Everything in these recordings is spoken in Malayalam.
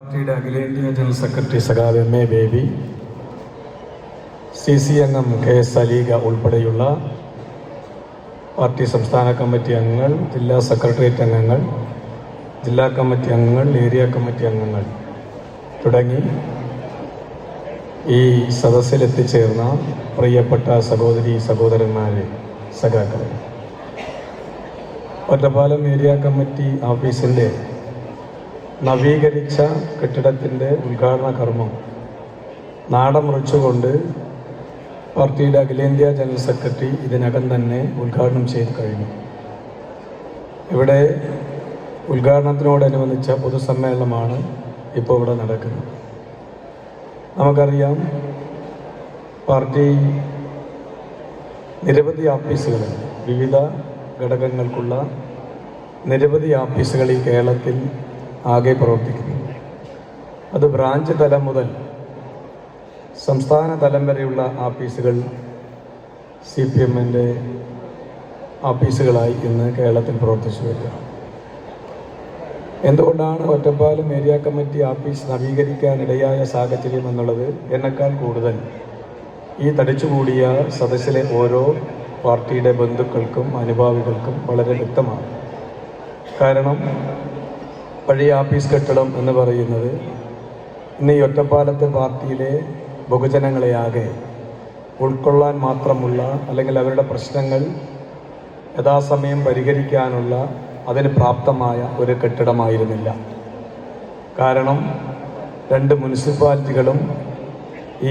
പാർട്ടിയുടെ അഖിലേന്ത്യാ ജനറൽ സെക്രട്ടറി സഖാവ് എം എ ബേബി, CC അംഗം KS അലീഗ ഉൾപ്പെടെയുള്ള പാർട്ടി സംസ്ഥാന കമ്മിറ്റി അംഗങ്ങൾ, ജില്ലാ സെക്രട്ടേറിയറ്റ് അംഗങ്ങൾ, ജില്ലാ കമ്മിറ്റി അംഗങ്ങൾ, ഏരിയ കമ്മിറ്റി അംഗങ്ങൾ തുടങ്ങി ഈ സദസ്സിലെത്തിച്ചേർന്ന പ്രിയപ്പെട്ട സഹോദരി സഹോദരന്മാരെ, സഖാക്കളെ, ഒറ്റപ്പാലം ഏരിയ കമ്മിറ്റി ഓഫീസിൻ്റെ നവീകരിച്ച കെട്ടിടത്തിൻ്റെ ഉദ്ഘാടന കർമ്മം നാടമുറിച്ചുകൊണ്ട് പാർട്ടിയുടെ അഖിലേന്ത്യാ ജനറൽ സെക്രട്ടറി ഇതിനകം തന്നെ ഉദ്ഘാടനം ചെയ്ത് കഴിഞ്ഞു. ഇവിടെ ഉദ്ഘാടനത്തിനോടനുബന്ധിച്ച പൊതുസമ്മേളനമാണ് ഇപ്പോൾ ഇവിടെ നടക്കുന്നത്. നമുക്കറിയാം, പാർട്ടി നിരവധി ഓഫീസുകൾ, വിവിധ ഘടകങ്ങൾക്കുള്ള നിരവധി ഓഫീസുകൾ ഈ കേരളത്തിൽ ആകെ പ്രവർത്തിക്കുന്നു. അത് ബ്രാഞ്ച് തലം മുതൽ സംസ്ഥാന തലം വരെയുള്ള ഓഫീസുകൾ CPMൻ്റെ ഓഫീസുകളായി ഇന്ന് കേരളത്തിൽ പ്രവർത്തിച്ചു വരിക. എന്തുകൊണ്ടാണ് ഒറ്റപ്പാലം ഏരിയ കമ്മിറ്റി ഓഫീസ് നവീകരിക്കാനിടയായ സാഹചര്യം എന്നുള്ളത് എന്നെക്കാൾ കൂടുതൽ ഈ തടിച്ചുകൂടിയ സദസ്സിലെ ഓരോ പാർട്ടിയുടെ ബന്ധുക്കൾക്കും അനുഭാവികൾക്കും വളരെ വ്യക്തമാണ്. കാരണം പഴയ ഓഫീസ് കെട്ടിടം എന്ന് പറയുന്നത് ഇന്ന് ഈ ഒറ്റപ്പാലത്തെ പാർട്ടിയിലെ ബഹുജനങ്ങളെയാകെ ഉൾക്കൊള്ളാൻ മാത്രമുള്ള, അല്ലെങ്കിൽ അവരുടെ പ്രശ്നങ്ങൾ യഥാസമയം പരിഹരിക്കാനുള്ള അതിന് പ്രാപ്തമായ ഒരു കെട്ടിടമായിരുന്നില്ല. കാരണം 2 മുനിസിപ്പാലിറ്റികളും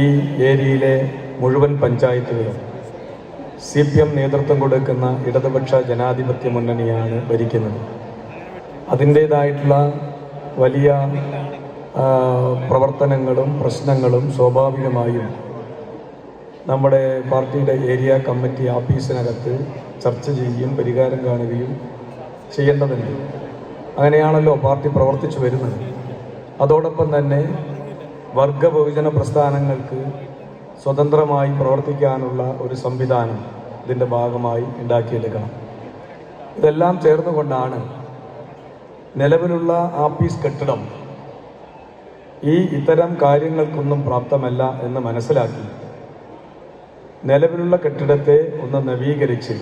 ഈ ഏരിയയിലെ മുഴുവൻ പഞ്ചായത്തുകളും CPM നേതൃത്വം കൊടുക്കുന്ന ഇടതുപക്ഷ ജനാധിപത്യ മുന്നണിയാണ് ഭരിക്കുന്നത്. അതിൻ്റേതായിട്ടുള്ള വലിയ പ്രവർത്തനങ്ങളും പ്രശ്നങ്ങളും സ്വാഭാവികമായും നമ്മുടെ പാർട്ടിയുടെ ഏരിയ കമ്മിറ്റി ഓഫീസിനകത്ത് ചർച്ച ചെയ്യുകയും പരിഹാരം കാണുകയും ചെയ്യേണ്ടതുണ്ട്. അങ്ങനെയാണല്ലോ പാർട്ടി പ്രവർത്തിച്ചു വരുന്നത്. അതോടൊപ്പം തന്നെ വർഗ ബഹുജന പ്രസ്ഥാനങ്ങൾക്ക് സ്വതന്ത്രമായി പ്രവർത്തിക്കാനുള്ള ഒരു സംവിധാനം ഇതിൻ്റെ ഭാഗമായി ഉണ്ടാക്കിയെടുക്കണം. ഇതെല്ലാം ചേർന്നുകൊണ്ടാണ് നിലവിലുള്ള ഓഫീസ് കെട്ടിടം ഇത്തരം കാര്യങ്ങൾക്കൊന്നും പ്രാപ്തമല്ല എന്ന് മനസ്സിലാക്കി നിലവിലുള്ള കെട്ടിടത്തെ ഒന്ന് നവീകരിച്ച്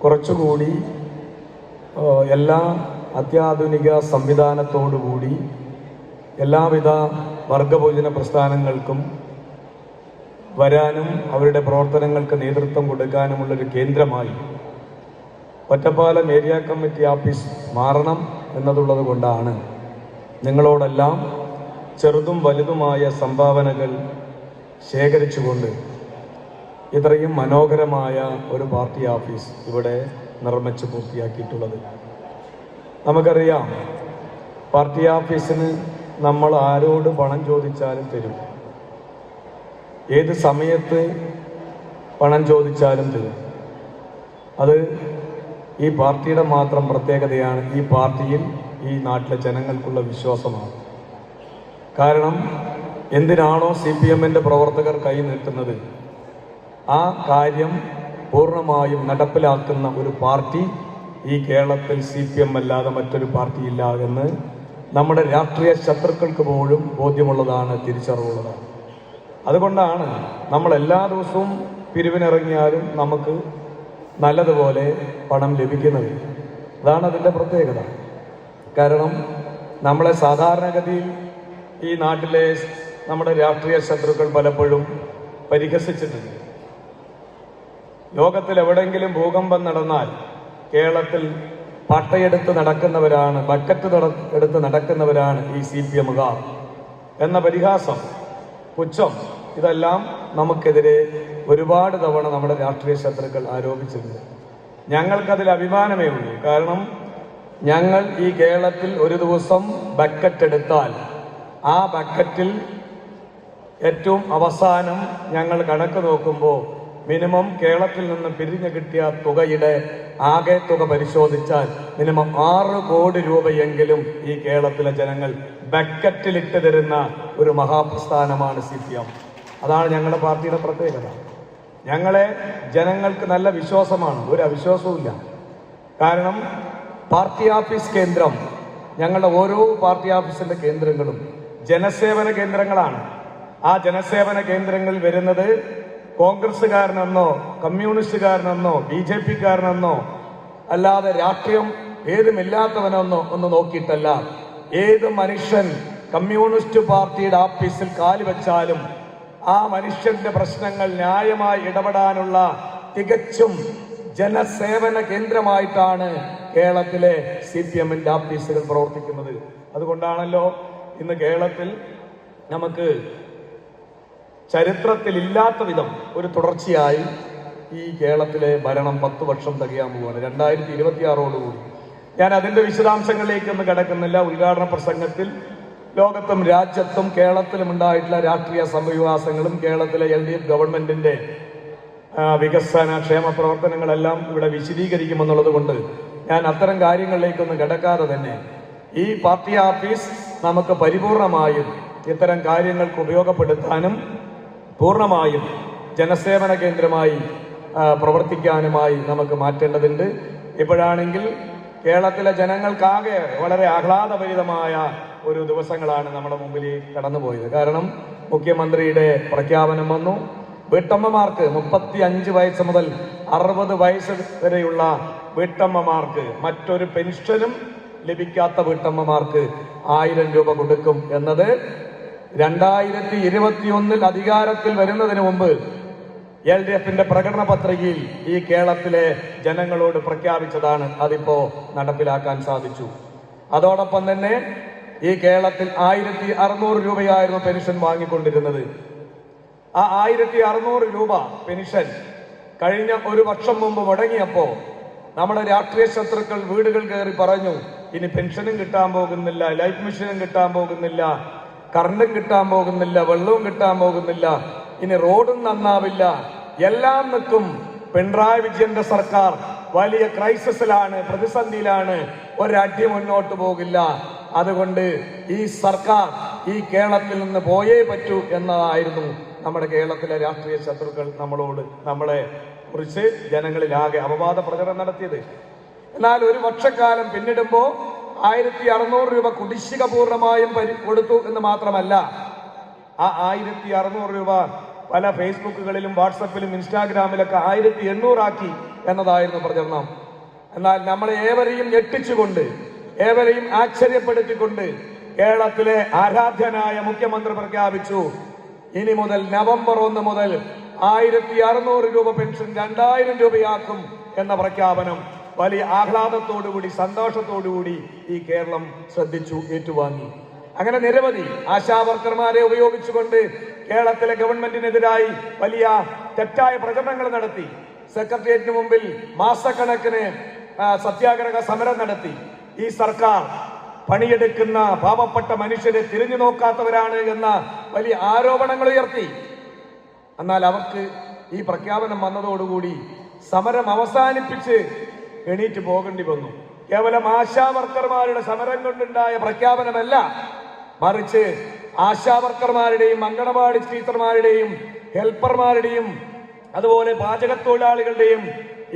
കുറച്ചുകൂടി എല്ലാ അത്യാധുനിക സംവിധാനത്തോടുകൂടി എല്ലാവിധ വർഗബഹുജന പ്രസ്ഥാനങ്ങൾക്കും വരാനും അവരുടെ പ്രവർത്തനങ്ങൾക്ക് നേതൃത്വം കൊടുക്കാനുമുള്ളൊരു കേന്ദ്രമായി ഒറ്റപ്പാലം ഏരിയ കമ്മിറ്റി ഓഫീസ് മാറണം എന്നതുള്ളത് കൊണ്ടാണ് നിങ്ങളോടെല്ലാം ചെറുതും വലുതുമായ സംഭാവനകൾ ശേഖരിച്ചുകൊണ്ട് ഇത്രയും മനോഹരമായ ഒരു പാർട്ടി ഓഫീസ് ഇവിടെ നിർമ്മിച്ച് പൂർത്തിയാക്കിയിട്ടുള്ളത്. നമുക്കറിയാം, പാർട്ടി ഓഫീസിന് നമ്മൾ ആരോട് പണം ചോദിച്ചാലും തരും, ഏത് സമയത്ത് പണം ചോദിച്ചാലും തരും. അത് ഈ പാർട്ടിയുടെ മാത്രം പ്രത്യേകതയാണ്. ഈ പാർട്ടിയിൽ ഈ നാട്ടിലെ ജനങ്ങൾക്കുള്ള വിശ്വാസമാണ്. കാരണം എന്തിനാണോ CPMൻ്റെ പ്രവർത്തകർ കൈ നീട്ടുന്നത് ആ കാര്യം പൂർണ്ണമായും നടപ്പിലാക്കുന്ന ഒരു പാർട്ടി ഈ കേരളത്തിൽ CPM അല്ലാതെ മറ്റൊരു പാർട്ടിയില്ല എന്ന് നമ്മുടെ രാഷ്ട്രീയ ശത്രുക്കൾക്ക് പോലും ബോധ്യമുള്ളതാണ്, തിരിച്ചറിവുള്ളതാണ്. അതുകൊണ്ടാണ് നമ്മൾ എല്ലാ ദിവസവും പിരിവിനിറങ്ങിയാലും നമുക്ക് നല്ലതുപോലെ പണം ലഭിക്കുന്നത്. അതാണ് അതിൻ്റെ പ്രത്യേകത. കാരണം നമ്മളെ സാധാരണഗതിയിൽ ഈ നാട്ടിലെ നമ്മുടെ രാഷ്ട്രീയ ശത്രുക്കൾ പലപ്പോഴും പരിഹസിച്ചിട്ടുണ്ട്. ലോകത്തിൽ എവിടെയെങ്കിലും ഭൂകമ്പം നടന്നാൽ കേരളത്തിൽ പട്ടയെടുത്ത് നടക്കുന്നവരാണ്, ബക്കറ്റ് എടുത്ത് നടക്കുന്നവരാണ് ഈ CPMകാർ എന്ന പരിഹാസം, പുച്ഛം, ഇതെല്ലാം നമുക്കെതിരെ ഒരുപാട് തവണ നമ്മുടെ രാഷ്ട്രീയ ശത്രുക്കൾ ആരോപിച്ചിട്ടുണ്ട്. ഞങ്ങൾക്കതിൽ അഭിമാനമേ ഉള്ളൂ. കാരണം ഞങ്ങൾ ഈ കേരളത്തിൽ ഒരു ദിവസം ബക്കറ്റ് എടുത്താൽ ആ ബക്കറ്റിൽ ഏറ്റവും അവസാനം ഞങ്ങൾ കണക്ക് നോക്കുമ്പോൾ മിനിമം കേരളത്തിൽ നിന്ന് പിരിഞ്ഞു കിട്ടിയ തുകയുടെ ആകെ തുക പരിശോധിച്ചാൽ മിനിമം 6 കോടി രൂപയെങ്കിലും ഈ കേരളത്തിലെ ജനങ്ങൾ ബക്കറ്റിലിട്ട് തരുന്ന ഒരു മഹാപ്രസ്ഥാനമാണ് CPM. അതാണ് ഞങ്ങളുടെ പാർട്ടിയുടെ പ്രത്യേകത. ഞങ്ങളെ ജനങ്ങൾക്ക് നല്ല വിശ്വാസമാണ്, ഒരു അവിശ്വാസവും ഇല്ല. കാരണം പാർട്ടി ഓഫീസ് കേന്ദ്രം ഞങ്ങളുടെ ഓരോ പാർട്ടി ഓഫീസിന്റെ കേന്ദ്രങ്ങളും ജനസേവന കേന്ദ്രങ്ങളാണ്. ആ ജനസേവന കേന്ദ്രങ്ങളിൽ വരുന്നത് കോൺഗ്രസ്സുകാരനെന്നോ കമ്മ്യൂണിസ്റ്റുകാരനെന്നോ BJP-കാരനെന്നോ അല്ലാതെ രാഷ്ട്രീയം ഏതുമില്ലാത്തവനെന്നോ ഒന്ന് നോക്കിയിട്ടല്ല. ഏത് മനുഷ്യൻ കമ്മ്യൂണിസ്റ്റ് പാർട്ടിയുടെ ഓഫീസിൽ കാലുവെച്ചാലും ആ മനുഷ്യന്റെ പ്രശ്നങ്ങൾ ന്യായമായി ഇടപെടാനുള്ള തികച്ചും ജനസേവന കേന്ദ്രമായിട്ടാണ് കേരളത്തിലെ CPM-ന്റെ ഓഫീസുകൾ പ്രവർത്തിക്കുന്നത്. അതുകൊണ്ടാണല്ലോ ഇന്ന് കേരളത്തിൽ നമുക്ക് ചരിത്രത്തിൽ ഇല്ലാത്ത വിധം ഒരു തുടർച്ചയായി ഈ കേരളത്തിലെ ഭരണം 10 വർഷം തികയാൻ പോവുകയാണ് 2026ഓടുകൂടി. ഞാൻ അതിന്റെ വിശദാംശങ്ങളിലേക്കൊന്നും കിടക്കുന്നില്ല. ഉദ്ഘാടന പ്രസംഗത്തിൽ ലോകത്തും രാജ്യത്തും കേരളത്തിലും ഉണ്ടായിട്ടുള്ള രാഷ്ട്രീയ സംഭവവികാസങ്ങളും കേരളത്തിലെ LDF ഗവൺമെന്റിന്റെ വികസന ക്ഷേമ പ്രവർത്തനങ്ങളെല്ലാം ഇവിടെ വിശദീകരിക്കുമെന്നുള്ളത് കൊണ്ട് ഞാൻ അത്തരം കാര്യങ്ങളിലേക്കൊന്നും കിടക്കാതെ തന്നെ ഈ പാർട്ടി ഓഫീസ് നമുക്ക് പരിപൂർണമായും ഇത്തരം കാര്യങ്ങൾക്ക് ഉപയോഗപ്പെടുത്താനും പൂർണ്ണമായും ജനസേവന കേന്ദ്രമായി പ്രവർത്തിക്കാനുമായി നമുക്ക് മാറ്റേണ്ടതുണ്ട്. ഇപ്പോഴാണെങ്കിൽ കേരളത്തിലെ ജനങ്ങൾക്കാകെ വളരെ ആഹ്ലാദഭരിതമായ ഒരു ദിവസങ്ങളാണ് നമ്മുടെ മുമ്പിൽ കടന്നുപോയത്. കാരണം മുഖ്യമന്ത്രിയുടെ പ്രഖ്യാപനം വന്നു. വീട്ടമ്മമാർക്ക് 35 വയസ്സ് മുതൽ 60 വയസ്സ് വരെയുള്ള വീട്ടമ്മമാർക്ക് മറ്റൊരു പെൻഷനും ലഭിക്കാത്ത വീട്ടമ്മമാർക്ക് 1000 രൂപ കൊടുക്കും എന്നത് 2021 അധികാരത്തിൽ വരുന്നതിന് മുമ്പ് LDF-ന്റെ പ്രകടന പത്രികയിൽ ഈ കേരളത്തിലെ ജനങ്ങളോട് പ്രഖ്യാപിച്ചതാണ്. അതിപ്പോ നടപ്പിലാക്കാൻ സാധിച്ചു. അതോടൊപ്പം തന്നെ ഈ കേരളത്തിൽ 1600 രൂപയായിരുന്നു പെൻഷൻ വാങ്ങിക്കൊണ്ടിരുന്നത്. ആ 1600 രൂപ പെൻഷൻ കഴിഞ്ഞ 1 വർഷം മുമ്പ് മുടങ്ങിയപ്പോ നമ്മുടെ രാഷ്ട്രീയ ശത്രുക്കൾ വീടുകൾ കയറി പറഞ്ഞു, ഇനി പെൻഷനും കിട്ടാൻ പോകുന്നില്ല, ലൈഫ് മിഷനും കിട്ടാൻ പോകുന്നില്ല, കറണ്ടും കിട്ടാൻ പോകുന്നില്ല, വെള്ളവും കിട്ടാൻ പോകുന്നില്ല, ഇനി റോഡും നന്നാവില്ല, എല്ലാം നിൽക്കും. പിണറായി വിജയന്റെ സർക്കാർ വലിയ ക്രൈസിസിലാണ്, പ്രതിസന്ധിയിലാണ്, ഒരടി മുന്നോട്ട് പോകില്ല. അതുകൊണ്ട് ഈ സർക്കാർ ഈ കേരളത്തിൽ നിന്ന് പോയേ പറ്റൂ എന്നതായിരുന്നു നമ്മുടെ കേരളത്തിലെ രാഷ്ട്രീയ ശത്രുക്കൾ നമ്മളെ കുറിച്ച് ജനങ്ങളിലാകെ അപവാദ പ്രചരണം നടത്തിയത്. എന്നാൽ 1 വർഷക്കാലം പിന്നിടുമ്പോ 1600 രൂപ കുടിശ്ശിക പൂർണ്ണമായും കൊടുത്തു എന്ന് മാത്രമല്ല, ആ 1600 രൂപ പല ഫേസ്ബുക്കുകളിലും വാട്സപ്പിലും ഇൻസ്റ്റാഗ്രാമിലൊക്കെ 1800 ആക്കി എന്നതായിരുന്നു പ്രചരണം. എന്നാൽ നമ്മളെ ഏവരെയും ഞെട്ടിച്ചുകൊണ്ട്, ഏവരെയും ആശ്ചര്യപ്പെടുത്തിക്കൊണ്ട് കേരളത്തിലെ ആരാധ്യനായ മുഖ്യമന്ത്രി പ്രഖ്യാപിച്ചു, ഇനി മുതൽ നവംബർ 1 മുതൽ 1600 രൂപ പെൻഷൻ 2000 രൂപയാക്കും എന്ന പ്രഖ്യാപനം വലിയ ആഹ്ലാദത്തോടുകൂടി സന്തോഷത്തോടുകൂടി ഈ കേരളം ശ്രദ്ധിച്ചു, ഏറ്റുവാങ്ങി. അങ്ങനെ നിരവധി ആശാവർക്കർമാരെ ഉപയോഗിച്ചുകൊണ്ട് കേരളത്തിലെ ഗവൺമെന്റിനെതിരായി വലിയ തെറ്റായ പ്രചരണങ്ങൾ നടത്തി. സെക്രട്ടേറിയറ്റിന് മുമ്പിൽ മാസക്കണക്കിന് സത്യാഗ്രഹ സമരം നടത്തി. ഈ സർക്കാർ പണിയെടുക്കുന്ന പാവപ്പെട്ട മനുഷ്യരെ തിരിഞ്ഞു നോക്കാത്തവരാണ് എന്ന വലിയ ആരോപണങ്ങൾ ഉയർത്തി. എന്നാൽ അവർക്ക് ഈ പ്രഖ്യാപനം വന്നതോടുകൂടി സമരം അവസാനിപ്പിച്ച് എണീറ്റ് പോകേണ്ടി വന്നു. കേവലം ആശാവർക്കർമാരുടെ സമരം കൊണ്ടുണ്ടായ പ്രഖ്യാപനമല്ല, മറിച്ച് ആശാവർക്കർമാരുടെയും അങ്കണവാടി ടീച്ചർമാരുടെയും ഹെൽപ്പർമാരുടെയും അതുപോലെ പാചകത്തൊഴിലാളികളുടെയും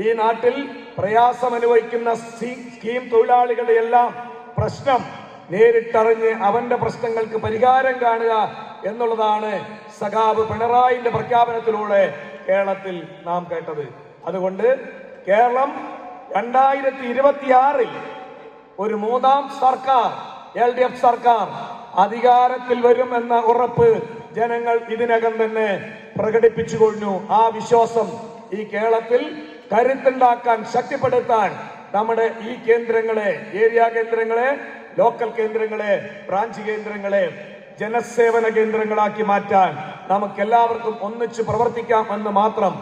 ഈ നാട്ടിൽ പ്രയാസം അനുഭവിക്കുന്ന സ്കീം തൊഴിലാളികളുടെ എല്ലാം പ്രശ്നം നേരിട്ടറിഞ്ഞ് അവന്റെ പ്രശ്നങ്ങൾക്ക് പരിഹാരം കാണുക എന്നുള്ളതാണ് സഖാവ് പിണറായിന്റെ പ്രഖ്യാപനത്തിലൂടെ കേരളത്തിൽ നാം കേട്ടത്. അതുകൊണ്ട് കേരളം 2026 ഒരു 3ാം സർക്കാർ, LDF സർക്കാർ അധികാരത്തിൽ വരും എന്ന ഉറപ്പ് ജനങ്ങൾ ഇതിനകം തന്നെ പ്രകടിപ്പിച്ചു കഴിഞ്ഞു. ആ വിശ്വാസം ഈ കേരളത്തിൽ കരുത്തുണ്ടാക്കാൻ, ശക്തിപ്പെടുത്താൻ നമ്മുടെ ഈ കേന്ദ്രങ്ങളെ, ഏരിയ കേന്ദ്രങ്ങളെ, ലോക്കൽ കേന്ദ്രങ്ങളെ, ബ്രാഞ്ച് കേന്ദ്രങ്ങളെ ജനസേവന കേന്ദ്രങ്ങളാക്കി മാറ്റാൻ നമുക്കെല്ലാവർക്കും ഒന്നിച്ച് പ്രവർത്തിക്കാം എന്ന് മാത്രം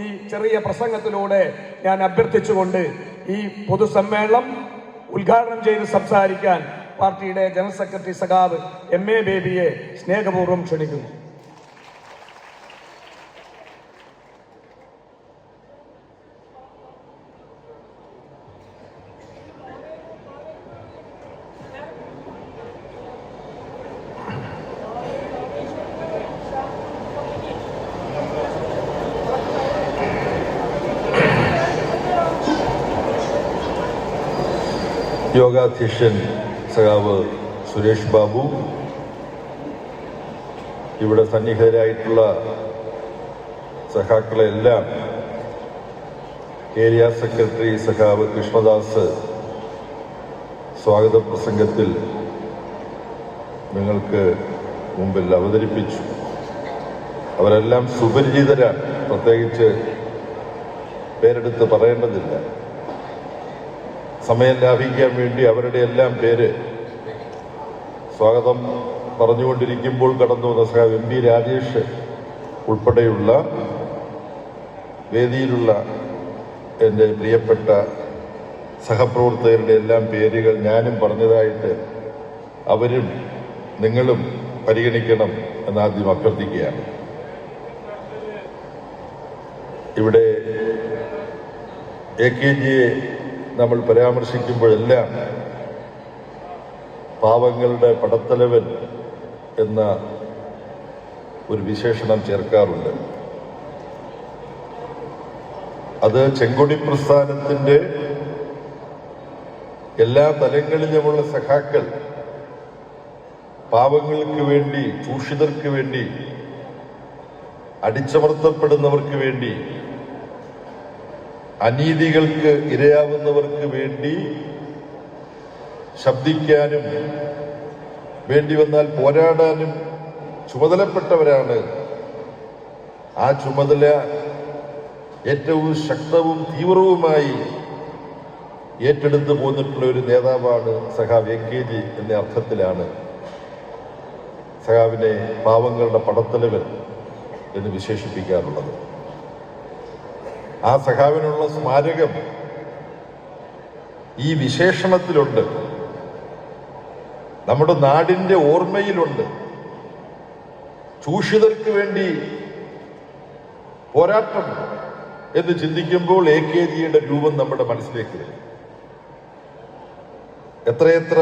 ഈ ചെറിയ പ്രസംഗത്തിലൂടെ ഞാൻ അഭ്യർത്ഥിച്ചുകൊണ്ട് ഈ പൊതുസമ്മേളനം ഉദ്ഘാടനം ചെയ്ത് സംസാരിക്കാൻ പാർട്ടിയുടെ ജനറൽ സെക്രട്ടറി സഖാവ് MA ബേബിയെ സ്നേഹപൂർവ്വം ക്ഷണിക്കുന്നു. യോഗാധ്യക്ഷൻ സഖാവ് സുരേഷ് ബാബു, ഇവിടെ സന്നിഹിതരായിട്ടുള്ള സഖാക്കളെല്ലാം, ഏരിയ സെക്രട്ടറി സഖാവ് കൃഷ്ണദാസ് സ്വാഗത പ്രസംഗത്തിൽ നിങ്ങൾക്ക് മുമ്പിൽ അവതരിപ്പിച്ചു. അവരെല്ലാം സുപരിചിതരാണ്, പ്രത്യേകിച്ച് പേരെടുത്ത് പറയേണ്ടതില്ല. സമയം ലാഭിക്കാൻ വേണ്ടി അവരുടെ എല്ലാം പേര് സ്വാഗതം പറഞ്ഞുകൊണ്ടിരിക്കുമ്പോൾ കടന്നു വന്ന സഖാവ് MP രാജേഷ് ഉൾപ്പെടെയുള്ള വേദിയിലുള്ള എൻ്റെ പ്രിയപ്പെട്ട സഹപ്രവർത്തകരുടെ എല്ലാം പേരുകൾ ഞാനും പറഞ്ഞതായിട്ട് അവരും നിങ്ങളും പരിഗണിക്കണം എന്നാദ്യം അഭ്യർത്ഥിക്കുകയാണ്. ഇവിടെ AKGയെ നമ്മൾ പരാമർശിക്കുമ്പോഴെല്ലാം പാവങ്ങളുടെ പടത്തലവൻ എന്ന ഒരു വിശേഷണം ചേർക്കാറുണ്ട്. അത് ചെങ്കൊടി പ്രസ്ഥാനത്തിൻ്റെ എല്ലാ തലങ്ങളിലുമുള്ള സഖാക്കൾ പാവങ്ങൾക്ക് വേണ്ടി, ചൂഷിതർക്ക് വേണ്ടി, അടിച്ചമർത്തപ്പെടുന്നവർക്ക് വേണ്ടി, അനീതികൾക്ക് ഇരയാവുന്നവർക്ക് വേണ്ടി ശബ്ദിക്കാനും വേണ്ടി വന്നാൽ പോരാടാനും ചുമതലപ്പെട്ടവരാണ്. ആ ചുമതല ഏറ്റവും ശക്തവും തീവ്രവുമായി ഏറ്റെടുത്തു പോന്നിട്ടുള്ള ഒരു നേതാവാണ് സഖാവ് AKG എന്ന അർത്ഥത്തിലാണ് സഖാവിനെ പാവങ്ങളുടെ പടത്തലവൻ എന്ന് വിശേഷിപ്പിക്കാറുള്ളത്. ആ സഖാവിനുള്ള സ്മാരകം ഈ വിശേഷണത്തിലുണ്ട്, നമ്മുടെ നാടിന്റെ ഓർമ്മയിലുണ്ട്. ചൂഷിതർക്ക് വേണ്ടി പോരാട്ടം എന്ന് ചിന്തിക്കുമ്പോൾ AKGയുടെ രൂപം നമ്മുടെ മനസ്സിലേക്ക് വരും. എത്രയെത്ര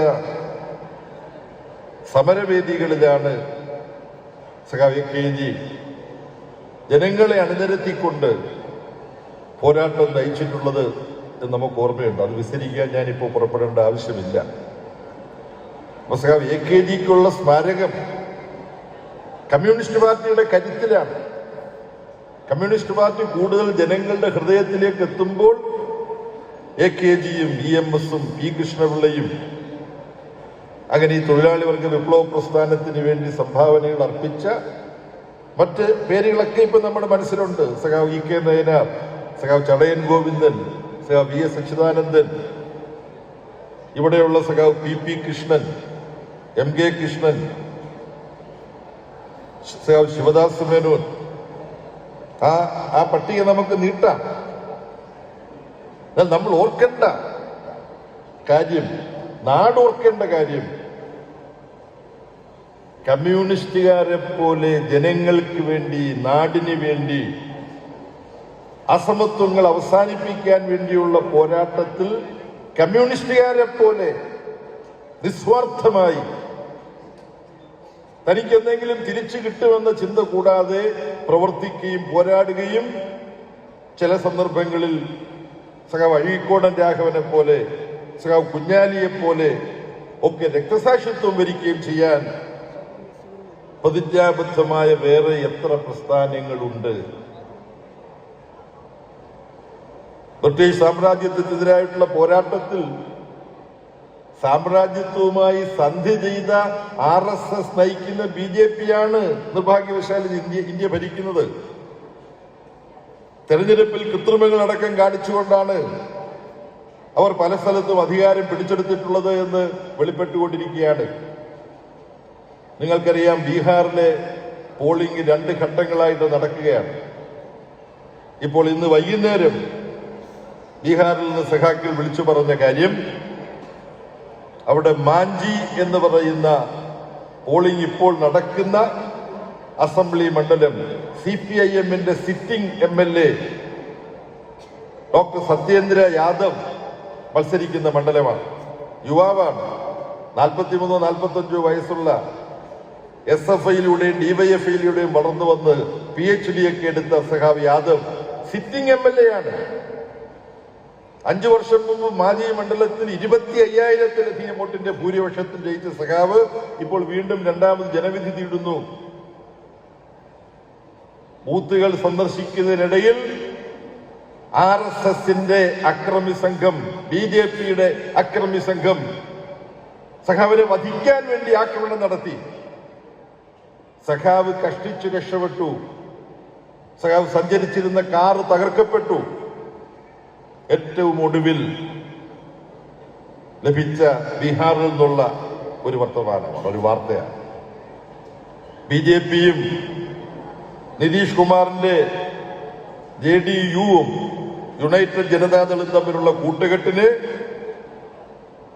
സമരവേദികളിലാണ് സഖാവ് AKG ജനങ്ങളെ അണിനിരത്തിക്കൊണ്ട് പോരാട്ടം നയിച്ചിട്ടുള്ളത് എന്ന് നമുക്ക് ഓർമ്മയുണ്ട്. അത് വിസ്തരിക്കാൻ ഞാനിപ്പോൾ പുറപ്പെടേണ്ട ആവശ്യമില്ല. സഖാവ് AKGക്കുള്ള സ്മാരകം കമ്മ്യൂണിസ്റ്റ് പാർട്ടിയുടെ കരുത്തിലാണ്. കമ്മ്യൂണിസ്റ്റ് പാർട്ടി കൂടുതൽ ജനങ്ങളുടെ ഹൃദയത്തിലേക്ക് എത്തുമ്പോൾ AKGയും EMSഉം P കൃഷ്ണപിള്ളയും അങ്ങനെ ഈ തൊഴിലാളി വർഗ വിപ്ലവ പ്രസ്ഥാനത്തിന് വേണ്ടി സംഭാവനകൾ അർപ്പിച്ച മറ്റ് പേരുകളൊക്കെ ഇപ്പൊ നമ്മുടെ മനസ്സിലുണ്ട്. സഖാവ് EK നയനാർ, സഖാവ് ചടയൻ ഗോവിന്ദൻ, സഖാവ് VS അച്യുതാനന്ദൻ, ഇവിടെയുള്ള സഖാവ് PP കൃഷ്ണൻ, MK കൃഷ്ണൻ, സഖാവ് ശിവദാസ് മേനോൻ. ആ പട്ടിക നമുക്ക് നീട്ടാം. എന്നാൽ നമ്മൾ ഓർക്കേണ്ട കാര്യം, നാട് ഓർക്കേണ്ട കാര്യം, കമ്മ്യൂണിസ്റ്റുകാരെ പോലെ ജനങ്ങൾക്ക് വേണ്ടി, നാടിന് വേണ്ടി, അസമത്വങ്ങൾ അവസാനിപ്പിക്കാൻ വേണ്ടിയുള്ള പോരാട്ടത്തിൽ കമ്മ്യൂണിസ്റ്റുകാരെ പോലെ നിസ്വാർത്ഥമായി തനിക്കെന്തെങ്കിലും തിരിച്ചു കിട്ടുമെന്ന ചിന്ത കൂടാതെ പ്രവർത്തിക്കുകയും പോരാടുകയും ചില സന്ദർഭങ്ങളിൽ സഖാവ് അഴീക്കോടൻ രാഘവനെ പോലെ, സഖാവ് കുഞ്ഞാലിയെ പോലെ ഒക്കെ രക്തസാക്ഷിത്വം വരിക്കുകയും ചെയ്യാൻ പ്രതിജ്ഞാബദ്ധമായ വേറെ എത്ര പ്രസ്ഥാനങ്ങളുണ്ട്? ബ്രിട്ടീഷ് സാമ്രാജ്യത്തിനെതിരായിട്ടുള്ള പോരാട്ടത്തിൽ സാമ്രാജ്യത്വവുമായി സന്ധി ചെയ്ത RSS നയിക്കുന്ന BJPയാണ് നിർഭാഗ്യവശാൽ ഇന്ത്യ ഭരിക്കുന്നത്. തെരഞ്ഞെടുപ്പിൽ കൃത്രിമങ്ങളടക്കം കാണിച്ചുകൊണ്ടാണ് അവർ പല സ്ഥലത്തും അധികാരം പിടിച്ചെടുത്തിട്ടുള്ളത് എന്ന് വെളിപ്പെട്ടുകൊണ്ടിരിക്കുകയാണ്. നിങ്ങൾക്കറിയാം, ബീഹാറിലെ പോളിംഗ് 2 ഘട്ടങ്ങളായിട്ട് നടക്കുകയാണ്. ഇപ്പോൾ ഇന്ന് വൈകുന്നേരം ബീഹാറിൽ നിന്ന് സഖാക്കൾ വിളിച്ചു പറഞ്ഞ കാര്യം, അവിടെ മാഞ്ചി എന്ന് പറയുന്ന പോളിംഗ് ഇപ്പോൾ നടക്കുന്ന അസംബ്ലി മണ്ഡലം CPIMന്റെ sitting MLA doctor Satyendra Yadav മത്സരിക്കുന്ന മണ്ഡലമാണ്. യുവാവാണ്, 43-45 വയസ്സുള്ള SFIയിലൂടെയും DYFIയിലൂടെയും വളർന്നു വന്ന് PhD ഒക്കെ എടുത്ത സഖാവ് യാദവ് സിറ്റിംഗ് MLA ആണ്. 5 വർഷം മുമ്പ് മാജി മണ്ഡലത്തിൽ 25,000-ലധികം വോട്ടിന്റെ ഭൂരിപക്ഷത്തിൽ ജയിച്ച സഖാവ് ഇപ്പോൾ വീണ്ടും രണ്ടാമത് ജനവിധി തേടുന്നു. ബൂത്തുകൾ സന്ദർശിക്കുന്നതിനിടയിൽ RSSന്റെ അക്രമി സംഘം, BJPയുടെ അക്രമി സംഘം സഖാവിനെ വധിക്കാൻ വേണ്ടി ആക്രമണം നടത്തി. സഖാവ് കഷ്ടിച്ചു രക്ഷപ്പെട്ടു. സഖാവ് സഞ്ചരിച്ചിരുന്ന കാർ തകർക്കപ്പെട്ടു. ഏറ്റവും ഒടുവിൽ ലഭിച്ച ബീഹാറിൽ നിന്നുള്ള ഒരു വർത്തമാനമാണ്, ഒരു വാർത്തയാണ്. BJPയും നിതീഷ് കുമാറിന്റെ JDUവും യുണൈറ്റഡ് ജനതാദളും തമ്മിലുള്ള കൂട്ടുകെട്ടിന്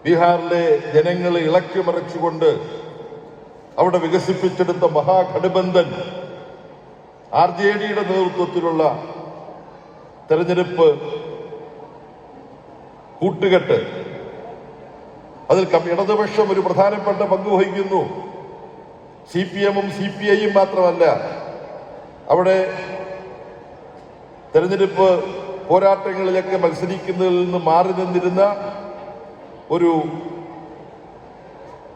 ബീഹാറിലെ ജനങ്ങളെ ഇളക്കി മറിച്ചുകൊണ്ട് അവിടെ വികസിപ്പിച്ചെടുത്ത മഹാഗഠബന്ധൻ RJDയുടെ നേതൃത്വത്തിലുള്ള തെരഞ്ഞെടുപ്പ് കൂട്ടുകെട്ട്, അതിൽ ഇടതുപക്ഷം ഒരു പ്രധാനപ്പെട്ട പങ്ക് വഹിക്കുന്നു. CPMഉം CPIയും മാത്രമല്ല, അവിടെ തെരഞ്ഞെടുപ്പ് പോരാട്ടങ്ങളിലൊക്കെ മത്സരിക്കുന്നതിൽ നിന്ന് മാറി നിന്നിരുന്ന ഒരു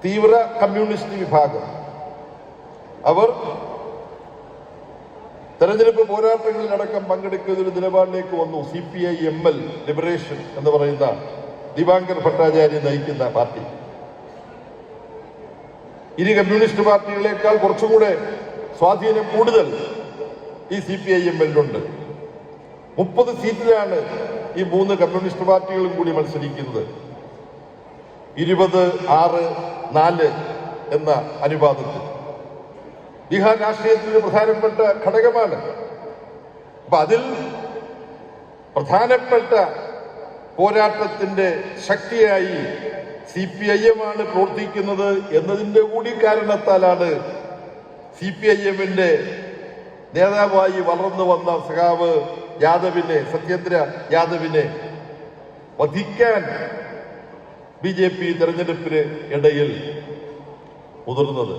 തീവ്ര കമ്മ്യൂണിസ്റ്റ് വിഭാഗം, അവർ തെരഞ്ഞെടുപ്പ് പോരാട്ടങ്ങളിലടക്കം പങ്കെടുക്കുന്ന ഒരു നിലപാടിലേക്ക് വന്നു. CPI-ML ലിബറേഷൻ എന്ന് പറയുന്ന ദിവാങ്കർ ഭട്ടാചാര്യ നയിക്കുന്ന പാർട്ടി. ഇരു കമ്മ്യൂണിസ്റ്റ് പാർട്ടികളെക്കാൾ കുറച്ചുകൂടെ സ്വാധീനം കൂടുതൽ ഈ CPI-ML-ലുണ്ട്. 30 സീറ്റിലാണ് ഈ 3 കമ്മ്യൂണിസ്റ്റ് പാർട്ടികളും കൂടി മത്സരിക്കുന്നത്. 20-6-4 എന്ന അനുപാതത്തിൽ ബീഹാർ രാഷ്ട്രീയത്തിൽ പ്രധാനപ്പെട്ട ഘടകമാണ്. അപ്പൊ അതിൽ പ്രധാനപ്പെട്ട പോരാട്ടത്തിന്റെ ശക്തിയായി CPIM-ആണ് പ്രവർത്തിക്കുന്നത് എന്നതിന്റെ കൂടി കാരണത്താലാണ് CPIM-ന്റെ നേതാവായി വളർന്നു വന്ന സഖാവ് യാദവിനെ, സത്യേന്ദ്ര യാദവിനെ വധിക്കാൻ BJP തെരഞ്ഞെടുപ്പിന് ഇടയിൽ മുതിർന്നത്.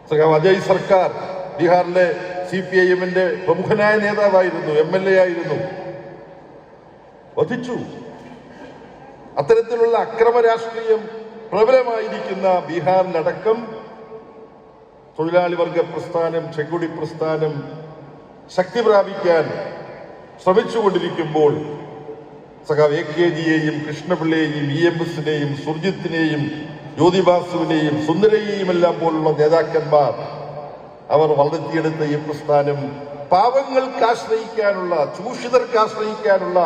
സഖാവ് അജയ് സർക്കാർ ബീഹാറിലെ CPIM-ന്റെ പ്രമുഖനായ നേതാവായിരുന്നു, MLA ആയിരുന്നു, വധിച്ചു. അത്തരത്തിലുള്ള അക്രമ രാഷ്ട്രീയം പ്രബലമായിരിക്കുന്ന ബീഹാറിലടക്കം തൊഴിലാളി വർഗ പ്രസ്ഥാനം, ചെങ്കൊടി പ്രസ്ഥാനം ശക്തി പ്രാപിക്കാൻ ശ്രമിച്ചുകൊണ്ടിരിക്കുമ്പോൾ സഖാവ് AKGയെയും കൃഷ്ണപിള്ളയെയും EMSനെയും സുർജിത്തിനെയും ജ്യോതിബാസുവിനെയും സുന്ദരയെയും എല്ലാം പോലുള്ള നേതാക്കന്മാർ അവർ വളർത്തിയെടുത്ത ഈ പ്രസ്ഥാനം പാവങ്ങൾക്ക് ആശ്രയിക്കാനുള്ള, ചൂഷിതർക്ക് ആശ്രയിക്കാനുള്ള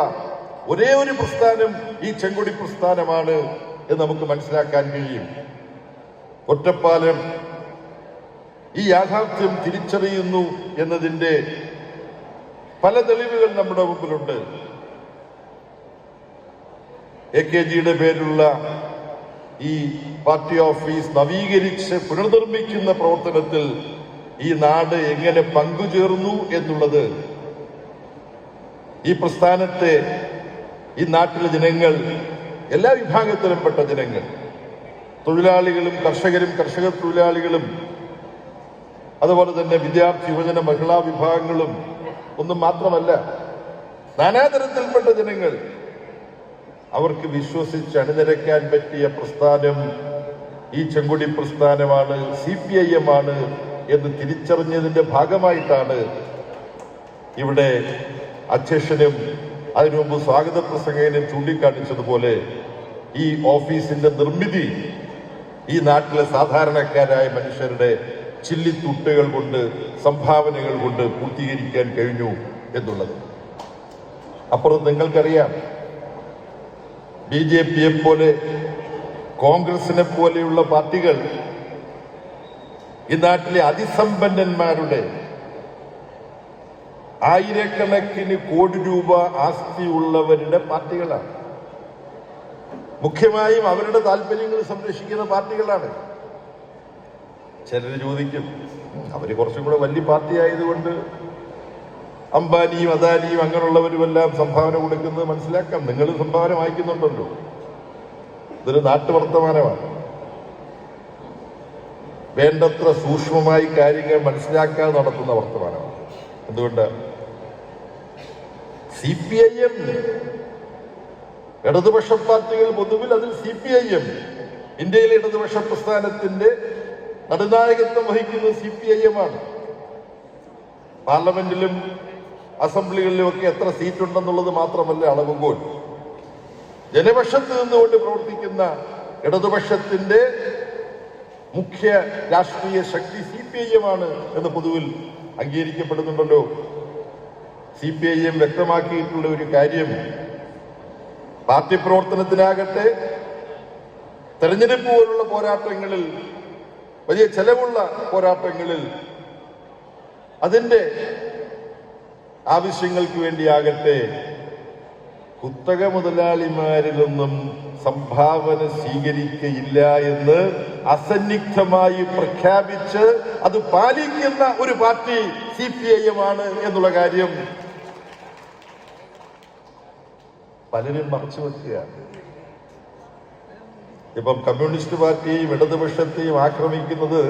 ഒരേ ഒരു പ്രസ്ഥാനം ഈ ചെങ്കൊടി പ്രസ്ഥാനമാണ് എന്ന് നമുക്ക് മനസ്സിലാക്കാൻ കഴിയും. ഒറ്റപ്പാലം ഈ യാഥാർത്ഥ്യം തിരിച്ചറിയുന്നു എന്നതിന്റെ പല തെളിവുകൾ നമ്മുടെ മുമ്പിലുണ്ട്. AKGയുടെ പേരിലുള്ള ഈ പാർട്ടി ഓഫീസ് നവീകരിച്ച് പുനർനിർമ്മിക്കുന്ന പ്രവർത്തനത്തിൽ ഈ നാട് എങ്ങനെ പങ്കുചേർന്നു എന്നുള്ളത് ഈ പ്രസ്ഥാനത്തെ, ഈ നാട്ടിലെ ജനങ്ങൾ, എല്ലാ വിഭാഗത്തിലുംപ്പെട്ട ജനങ്ങൾ, തൊഴിലാളികളും കർഷകരും കർഷക തൊഴിലാളികളും അതുപോലെ തന്നെ വിദ്യാർത്ഥി, യുവജന, മഹിളാ വിഭാഗങ്ങളും ഒന്നും മാത്രമല്ല, നാനാതരത്തിൽപ്പെട്ട ജനങ്ങൾ, അവർക്ക് വിശ്വസിച്ച് അണിനിരക്കാൻ പറ്റിയ പ്രസ്ഥാനം ഈ ചെങ്കൊടി പ്രസ്ഥാനമാണ്, CPIM-ആണ് എന്ന് തിരിച്ചറിഞ്ഞതിന്റെ ഭാഗമായിട്ടാണ് ഇവിടെ അധ്യക്ഷനും അതിനു മുമ്പ് സ്വാഗത പ്രസംഗകനും ചൂണ്ടിക്കാണിച്ചതുപോലെ ഈ ഓഫീസിന്റെ നിർമ്മിതി ഈ നാട്ടിലെ സാധാരണക്കാരായ മനുഷ്യരുടെ ചില്ലിത്തുട്ടുകൾ കൊണ്ട്, സംഭാവനകൾ കൊണ്ട് പൂർത്തീകരിക്കാൻ കഴിഞ്ഞു എന്നുള്ളത്. അപ്പുറം നിങ്ങൾക്കറിയാം, BJPയെ പോലെ, കോൺഗ്രസിനെ പോലെയുള്ള പാർട്ടികൾ ഈ നാട്ടിലെ അതിസമ്പന്നന്മാരുടെ ആയിരക്കണക്കിന് കോടി രൂപ ആസ്തിയുള്ളവരുടെ പാർട്ടികളാണ്. മുഖ്യമായും അവരുടെ താല്പര്യങ്ങൾ സംരക്ഷിക്കുന്ന പാർട്ടികളാണ്. ചിലർ ചോദിക്കും, അവര് കുറച്ചും കൂടെ വലിയ പാർട്ടി ആയതുകൊണ്ട് അംബാനിയും അദാനിയും അങ്ങനെയുള്ളവരുമെല്ലാം സംഭാവന കൊടുക്കുന്നത് മനസ്സിലാക്കാം. നിങ്ങൾ സംഭാവന വാങ്ങിക്കുന്നുണ്ടല്ലോ. ഇതൊരു നാട്ടുവർത്തമാനമാണ്. വേണ്ടത്ര സൂക്ഷ്മമായി കാര്യങ്ങൾ മനസ്സിലാക്കാതെ നടത്തുന്ന വർത്തമാനമാണ്. എന്തുകൊണ്ട്? CPIM ഇടതുപക്ഷ പാർട്ടികൾ പൊതുവിൽ അതിൽ CPIM, ഇന്ത്യയിലെ ഇടതുപക്ഷ പ്രസ്ഥാനത്തിന്റെ നടുനായകത്വം വഹിക്കുന്നത് CPIM ആണ്. പാർലമെന്റിലും അസംബ്ലികളിലുമൊക്കെ എത്ര സീറ്റ് ഉണ്ടെന്നുള്ളത് മാത്രമല്ല അളവുകോൽ. ജനപക്ഷത്ത് നിന്നുകൊണ്ട് പ്രവർത്തിക്കുന്ന ഇടതുപക്ഷത്തിന്റെ മുഖ്യ രാഷ്ട്രീയ ശക്തി CPIM ആണ് എന്ന് പൊതുവിൽ അംഗീകരിക്കപ്പെടുന്നുണ്ടല്ലോ. CPIM വ്യക്തമാക്കിയിട്ടുള്ള ഒരു കാര്യം, പാർട്ടി പ്രവർത്തനത്തിനാകട്ടെ തെരഞ്ഞെടുപ്പ് പോലുള്ള പോരാട്ടങ്ങളിൽ, വലിയ ചെലവുള്ള പോരാട്ടങ്ങളിൽ, അതിന്റെ ആവശ്യങ്ങൾക്ക് വേണ്ടിയാകട്ടെ കുത്തക മുതലാളിമാരിലൊന്നും സംഭാവന സ്വീകരിക്കയില്ല എന്ന് അസന്നിഗ്ധമായി പ്രഖ്യാപിച്ച് അത് പാലിക്കുന്ന ഒരു പാർട്ടി CPIM ആണ് എന്നുള്ള കാര്യം പലരും മറച്ചു വെക്കുകയാണ്. ഇപ്പം കമ്മ്യൂണിസ്റ്റ് പാർട്ടിയെയും ഇടതുപക്ഷത്തെയും ആക്രമിക്കുന്നത്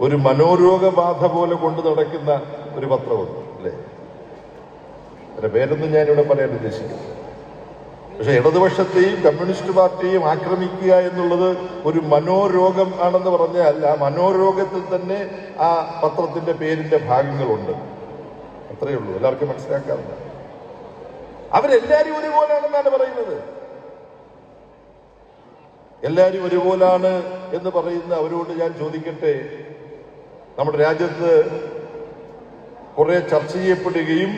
ഒരു മനോരോഗബാധ പോലെ കൊണ്ടു നടക്കുന്ന ഒരു പത്രമുണ്ട്, അല്ലേ? അതിന്റെ പേരൊന്നും ഞാനിവിടെ പറയാൻ ഉദ്ദേശിക്കുന്നു. പക്ഷെ ഇടതുപക്ഷത്തെയും കമ്മ്യൂണിസ്റ്റ് പാർട്ടിയെയും ആക്രമിക്കുക എന്നുള്ളത് ഒരു മനോരോഗം ആണെന്ന് പറഞ്ഞാൽ ആ മനോരോഗത്തിൽ തന്നെ ആ പത്രത്തിന്റെ പേരിന്റെ ഭാഗങ്ങളുണ്ട്. അത്രയേ ഉള്ളൂ, എല്ലാവർക്കും മനസ്സിലാക്കാവുന്ന. അവരെല്ലാരും ഒരുപോലാണെന്നാണ് പറയുന്നത്. എല്ലാരും ഒരുപോലാണ് എന്ന് പറയുന്ന അവരോട് ഞാൻ ചോദിക്കട്ടെ, നമ്മുടെ രാജ്യത്ത് കുറെ ചർച്ച ചെയ്യപ്പെടുകയും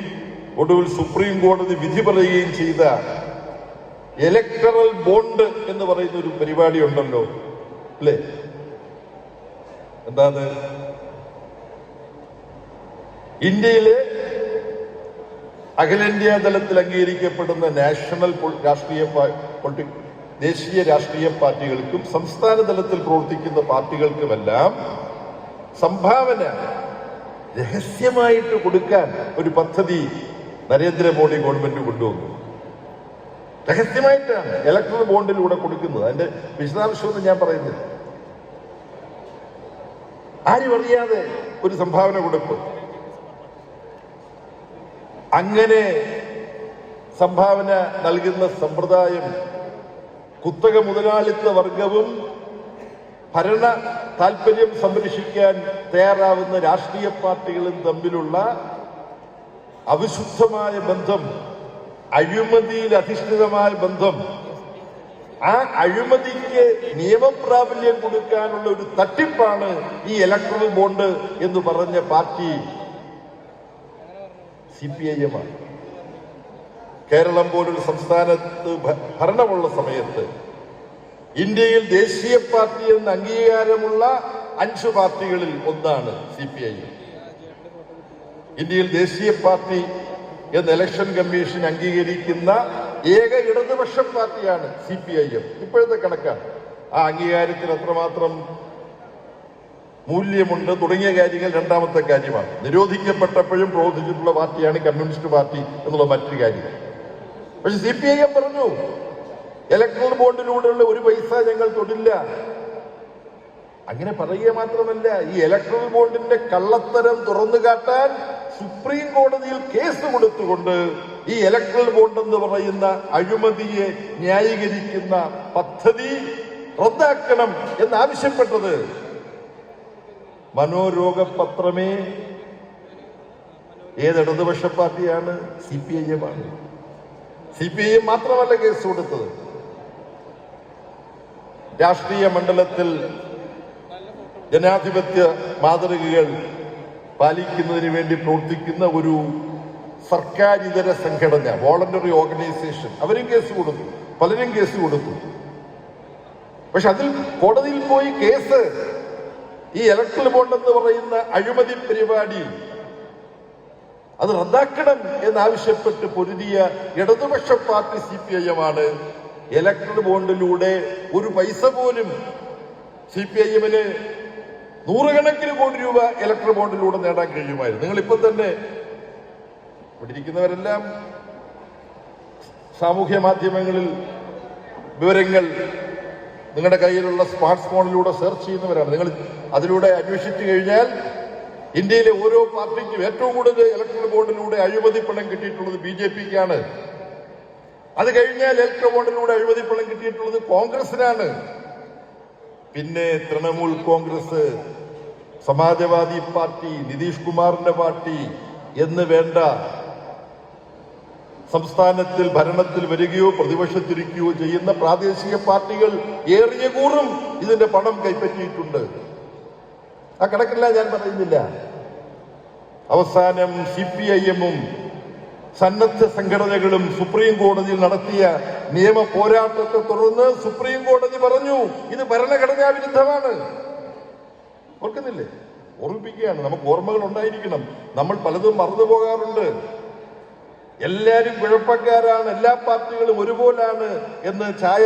ഒടുവിൽ സുപ്രീം കോടതി വിധി പറയുകയും ചെയ്ത ഇലക്ടറൽ ബോണ്ട് എന്ന് പറയുന്ന ഒരു പരിപാടി ഉണ്ടല്ലോ, അല്ലേ? എന്താണ്? ഇന്ത്യയിലെ അഖിലേന്ത്യാ തലത്തിൽ അംഗീകരിക്കപ്പെടുന്ന നാഷണൽ ദേശീയ രാഷ്ട്രീയ പാർട്ടികൾക്കും സംസ്ഥാന തലത്തിൽ പ്രവർത്തിക്കുന്ന പാർട്ടികൾക്കുമെല്ലാം സംഭാവന രഹസ്യമായിട്ട് കൊടുക്കാൻ ഒരു പദ്ധതി നരേന്ദ്രമോദി ഗവൺമെന്റ് കൊണ്ടുവന്നു. രഹസ്യമായിട്ടാണ് ഇലക്ട്രൽ ബോണ്ടിലൂടെ കൊടുക്കുന്നത്. അതിന്റെ വിശദാംശമൊന്നും ഞാൻ പറയുന്നില്ല. ആരും അറിയാതെ ഒരു സംഭാവന കൊടുക്കും. അങ്ങനെ സംഭാവന നൽകുന്ന സമ്പ്രദായം കുത്തക മുതലാളിത്ത വർഗവും ഭരണ താല്പര്യം സംരക്ഷിക്കാൻ തയ്യാറാവുന്ന രാഷ്ട്രീയ പാർട്ടികളും തമ്മിലുള്ള അവിശുദ്ധമായ ബന്ധം, അഴിമതിയിൽ അധിഷ്ഠിതമായ ബന്ധം, ആ അഴിമതിക്ക് നിയമപ്രാബല്യം കൊടുക്കാനുള്ള ഒരു തട്ടിപ്പാണ് ഈ ഇലക്ട്രൽ ബോണ്ട് എന്ന് പറഞ്ഞ പാർട്ടി CPIM ആണ്. കേരളം പോലൊരു സംസ്ഥാനത്ത് ഭരണമുള്ള സമയത്ത് ഇന്ത്യയിൽ ദേശീയ പാർട്ടി എന്ന അംഗീകാരമുള്ള 5 പാർട്ടികളിൽ ഒന്നാണ് CPIM. ഇന്ത്യയിൽ ദേശീയ പാർട്ടി എന്ന് ഇലക്ഷൻ കമ്മീഷൻ അംഗീകരിക്കുന്ന ഏക ഇടതുപക്ഷ പാർട്ടിയാണ് CPIM. ഇപ്പോഴത്തെ കണക്കാണ്. ആ അംഗീകാരത്തിന് എത്രമാത്രം മൂല്യമുണ്ട് തുടങ്ങിയ കാര്യങ്ങൾ രണ്ടാമത്തെ കാര്യമാണ്. നിരോധിക്കപ്പെട്ടപ്പോഴും പ്രവർത്തിച്ചിട്ടുള്ള പാർട്ടിയാണ് കമ്മ്യൂണിസ്റ്റ് പാർട്ടി എന്നുള്ള മറ്റൊരു കാര്യം. പക്ഷെ CPIM പറഞ്ഞു, ഇലക്ട്രൽ ബോണ്ടിലൂടെയുള്ള ഒരു പൈസ ഞങ്ങൾ തൊടില്ല. അങ്ങനെ പറയുക മാത്രമല്ല, ഈ ഇലക്ട്രൽ ബോണ്ടിന്റെ കള്ളത്തരം തുറന്നു കാട്ടാൻ സുപ്രീം കോടതിയിൽ കേസ് കൊടുത്തുകൊണ്ട് ഈ ഇലക്ട്രൽ ബോണ്ട് എന്ന് പറയുന്ന അഴിമതിയെ ന്യായീകരിക്കുന്ന പദ്ധതി റദ്ദാക്കണം എന്നാവശ്യപ്പെട്ടത് മനോരോഗ പത്രമേ ഏത് ഇടതുപക്ഷ പാർട്ടിയാണ്? CPIM ആണ്. CPIM മാത്രമല്ല കേസ് കൊടുത്തത്. രാഷ്ട്രീയ മണ്ഡലത്തിൽ ജനാധിപത്യ മാതൃകകൾ പാലിക്കുന്നതിന് വേണ്ടി പ്രവർത്തിക്കുന്ന ഒരു സർക്കാരിതര സംഘടന, വോളണ്ടറി ഓർഗനൈസേഷൻ, അവരും കേസ് കൊടുത്തു, പലരും കേസ് കൊടുത്തു. പക്ഷെ അതിൽ കോടതിയിൽ പോയി കേസ് ഈ ഇലക്ട്രൽ ബോണ്ട് എന്ന് പറയുന്ന അഴിമതി പരിപാടി അത് റദ്ദാക്കണം എന്നാവശ്യപ്പെട്ട് പൊരുതിയ ഇടതുപക്ഷ പാർട്ടി CPIM ആണ്. ഇലക്ട്രൽ ബോണ്ടിലൂടെ ഒരു പൈസ പോലും CPIMന് നൂറുകണക്കിന് കോടി രൂപ ഇലക്ട്രൽ ബോണ്ടിലൂടെ നേടാൻ കഴിയുമായിരുന്നു. നിങ്ങളിപ്പോ തന്നെ ഇവിടെ ഇരിക്കുന്നവരെല്ലാം സാമൂഹ്യ മാധ്യമങ്ങളിൽ വിവരങ്ങൾ നിങ്ങളുടെ കയ്യിലുള്ള സ്മാർട്ട് ഫോണിലൂടെ സെർച്ച് ചെയ്യുന്നവരാണ്. നിങ്ങൾ അതിലൂടെ അന്വേഷിച്ചു കഴിഞ്ഞാൽ ഇന്ത്യയിലെ ഓരോ പാർട്ടിക്കും ഏറ്റവും കൂടുതൽ ഇലക്ട്രൽ ബോണ്ടിലൂടെ അഴിമതി പണം കിട്ടിയിട്ടുള്ളത് BJPക്കാണ്. അത് കഴിഞ്ഞാൽ ഇലക്ട്രൽ ബോണ്ടിലൂടെ അഴിമതി പണം കിട്ടിയിട്ടുള്ളത് കോൺഗ്രസിനാണ്. പിന്നെ തൃണമൂൽ കോൺഗ്രസ്, സമാജ്വാദി പാർട്ടി, നിതീഷ് കുമാറിന്റെ പാർട്ടി എന്ന് വേണ്ട സംസ്ഥാനത്തിൽ ഭരണത്തിൽ വരികയോ പ്രതിപക്ഷത്തിരിക്കുകയോ ചെയ്യുന്ന പ്രാദേശിക പാർട്ടികൾ ഏറിയ കൂറും ഇതിന്റെ പണം കൈപ്പറ്റിയിട്ടുണ്ട്. ആ കണക്കെല്ലാം ഞാൻ പറയുന്നില്ല. അവസാനം CPIM-ഉം സന്നദ്ധ സംഘടനകളും സുപ്രീം കോടതിയിൽ നടത്തിയ നിയമ പോരാട്ടത്തെ തുടർന്ന് സുപ്രീം കോടതി പറഞ്ഞു ഇത് ഭരണഘടനാ വിരുദ്ധമാണ്. ഓർക്കുന്നില്ലേ? ഓർമ്മിപ്പിക്കുകയാണ്. നമുക്ക് ഓർമ്മകൾ ഉണ്ടായിരിക്കണം. നമ്മൾ പലതും മറന്നു പോകാറുണ്ട്. എല്ലാവരും കുഴപ്പക്കാരാണ്, എല്ലാ പാർട്ടികളും ഒരുപോലാണ് എന്ന് ചായ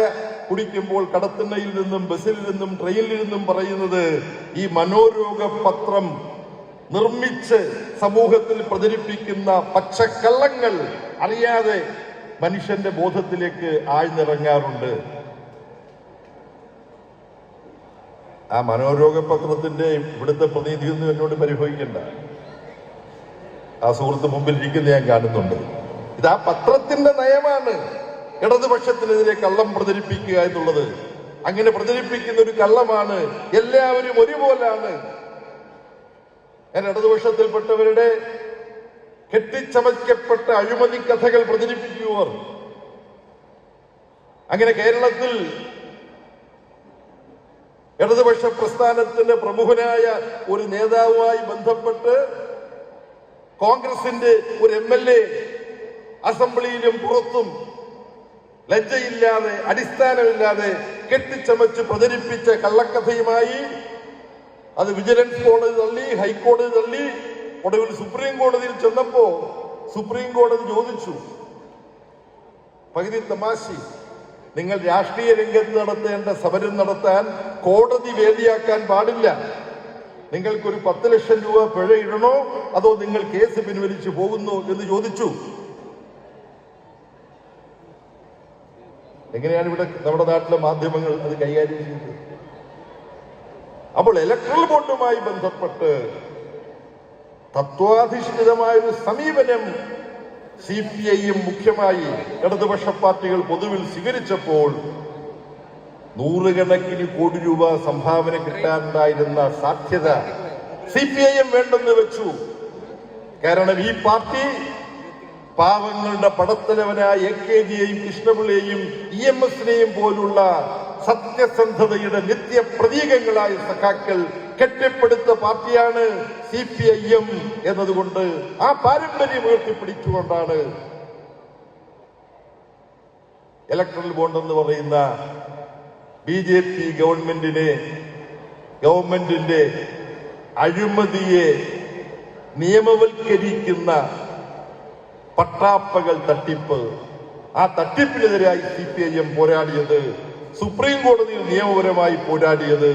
കുടിക്കുമ്പോൾ കടത്തിണ്ണയിൽ നിന്നും ബസ്സിൽ നിന്നും ട്രെയിനിൽ നിന്നും പറയുന്നത് ഈ മനോരോഗ പത്രം നിർമ്മിച്ച് സമൂഹത്തിൽ പ്രചരിപ്പിക്കുന്ന പച്ചക്കള്ളങ്ങൾ അറിയാതെ മനുഷ്യന്റെ ബോധത്തിലേക്ക് ആഴ്ന്നിറങ്ങാറുണ്ട്. ആ മനോരോഗ പത്രത്തിന്റെ ഇവിടുത്തെ പ്രതിനിധിയൊന്നും എന്നോട് പരിഭവിക്കണ്ട. ആ സുഹൃത്ത് മുമ്പിൽ ഇരിക്കുന്ന ഞാൻ കാണുന്നുണ്ട്. ഇത് ആ പത്രത്തിന്റെ നയമാണ് ഇടതുപക്ഷത്തിനെതിരെ കള്ളം പ്രചരിപ്പിക്കുക എന്നുള്ളത്. അങ്ങനെ പ്രചരിപ്പിക്കുന്ന ഒരു കള്ളമാണ് എല്ലാവരും ഒരുപോലാണ്. ഞാൻ ഇടതുപക്ഷത്തിൽപ്പെട്ടവരുടെ കെട്ടിച്ചമയ്ക്കപ്പെട്ട അഴിമതി കഥകൾ പ്രചരിപ്പിക്കുവർ. അങ്ങനെ കേരളത്തിൽ ഇടതുപക്ഷ പ്രസ്ഥാനത്തിന്റെ പ്രമുഖനായ ഒരു നേതാവുമായി ബന്ധപ്പെട്ട് കോൺഗ്രസിന്റെ ഒരു MLA അസംബ്ലിയിലും പുറത്തും ലജ്ജയില്ലാതെ അടിസ്ഥാനമില്ലാതെ കെട്ടിച്ചമച്ച് പ്രചരിപ്പിച്ച കള്ളക്കഥയുമായി അത് വിജിലൻസ് കോടതി തള്ളി, ഹൈക്കോടതി തള്ളി, ഒടുവിൽ സുപ്രീം കോടതിയിൽ ചെന്നപ്പോ സുപ്രീം കോടതി ചോദിച്ചു, പകുതി തമാശ, നിങ്ങൾ രാഷ്ട്രീയ രംഗത്ത് നടത്തേണ്ട സമരം നടത്താൻ കോടതി വേദിയാക്കാൻ പാടില്ല. നിങ്ങൾക്കൊരു 10 ലക്ഷം രൂപ പിഴ ഇടണോ അതോ നിങ്ങൾ കേസ് പിൻവലിച്ചു പോകുന്നു എന്ന് ചോദിച്ചു. എങ്ങനെയാണ് ഇവിടെ നമ്മുടെ നാട്ടിലെ മാധ്യമങ്ങൾ അത് കൈകാര്യം ചെയ്തത്? അപ്പോൾ ഇലക്ട്രൽ ബോണ്ടുമായി ബന്ധപ്പെട്ട് തത്വാധിഷ്ഠിതമായൊരു സമീപനം CPIM മുഖ്യമായി ഇടതുപക്ഷ പാർട്ടികൾ പൊതുവിൽ സ്വീകരിച്ചപ്പോൾ നൂറുകണക്കിന് കോടി രൂപ സംഭാവന കിട്ടാനുണ്ടായിരുന്ന സാധ്യത CPIM വേണ്ടെന്ന് വെച്ചു. കാരണം ഈ പാർട്ടി പാവങ്ങളുടെ പടത്തലവനായ AKജിയെയും കൃഷ്ണപിള്ളയെയും EMS-നെയും പോലുള്ള സത്യസന്ധതയുടെ നിത്യപ്രതീകങ്ങളായ സഖാക്കൾ കെട്ടിപ്പടുത്ത പാർട്ടിയാണ് CPIM എന്നതുകൊണ്ട് ആ പാരമ്പര്യം ഉയർത്തിപ്പിടിച്ചുകൊണ്ടാണ് ഇലക്ട്രൽ ബോണ്ട് എന്ന് പറയുന്ന BJP ഗവൺമെന്റിന്റെ അഴിമതിയെ നിയമവൽക്കരിക്കുന്ന പട്ടാപ്പകൾ തട്ടിപ്പ്, ആ തട്ടിപ്പിനെതിരായി CPIM പോരാടിയത്, സുപ്രീം കോടതിയിൽ നിയമപരമായി പോരാടിയത്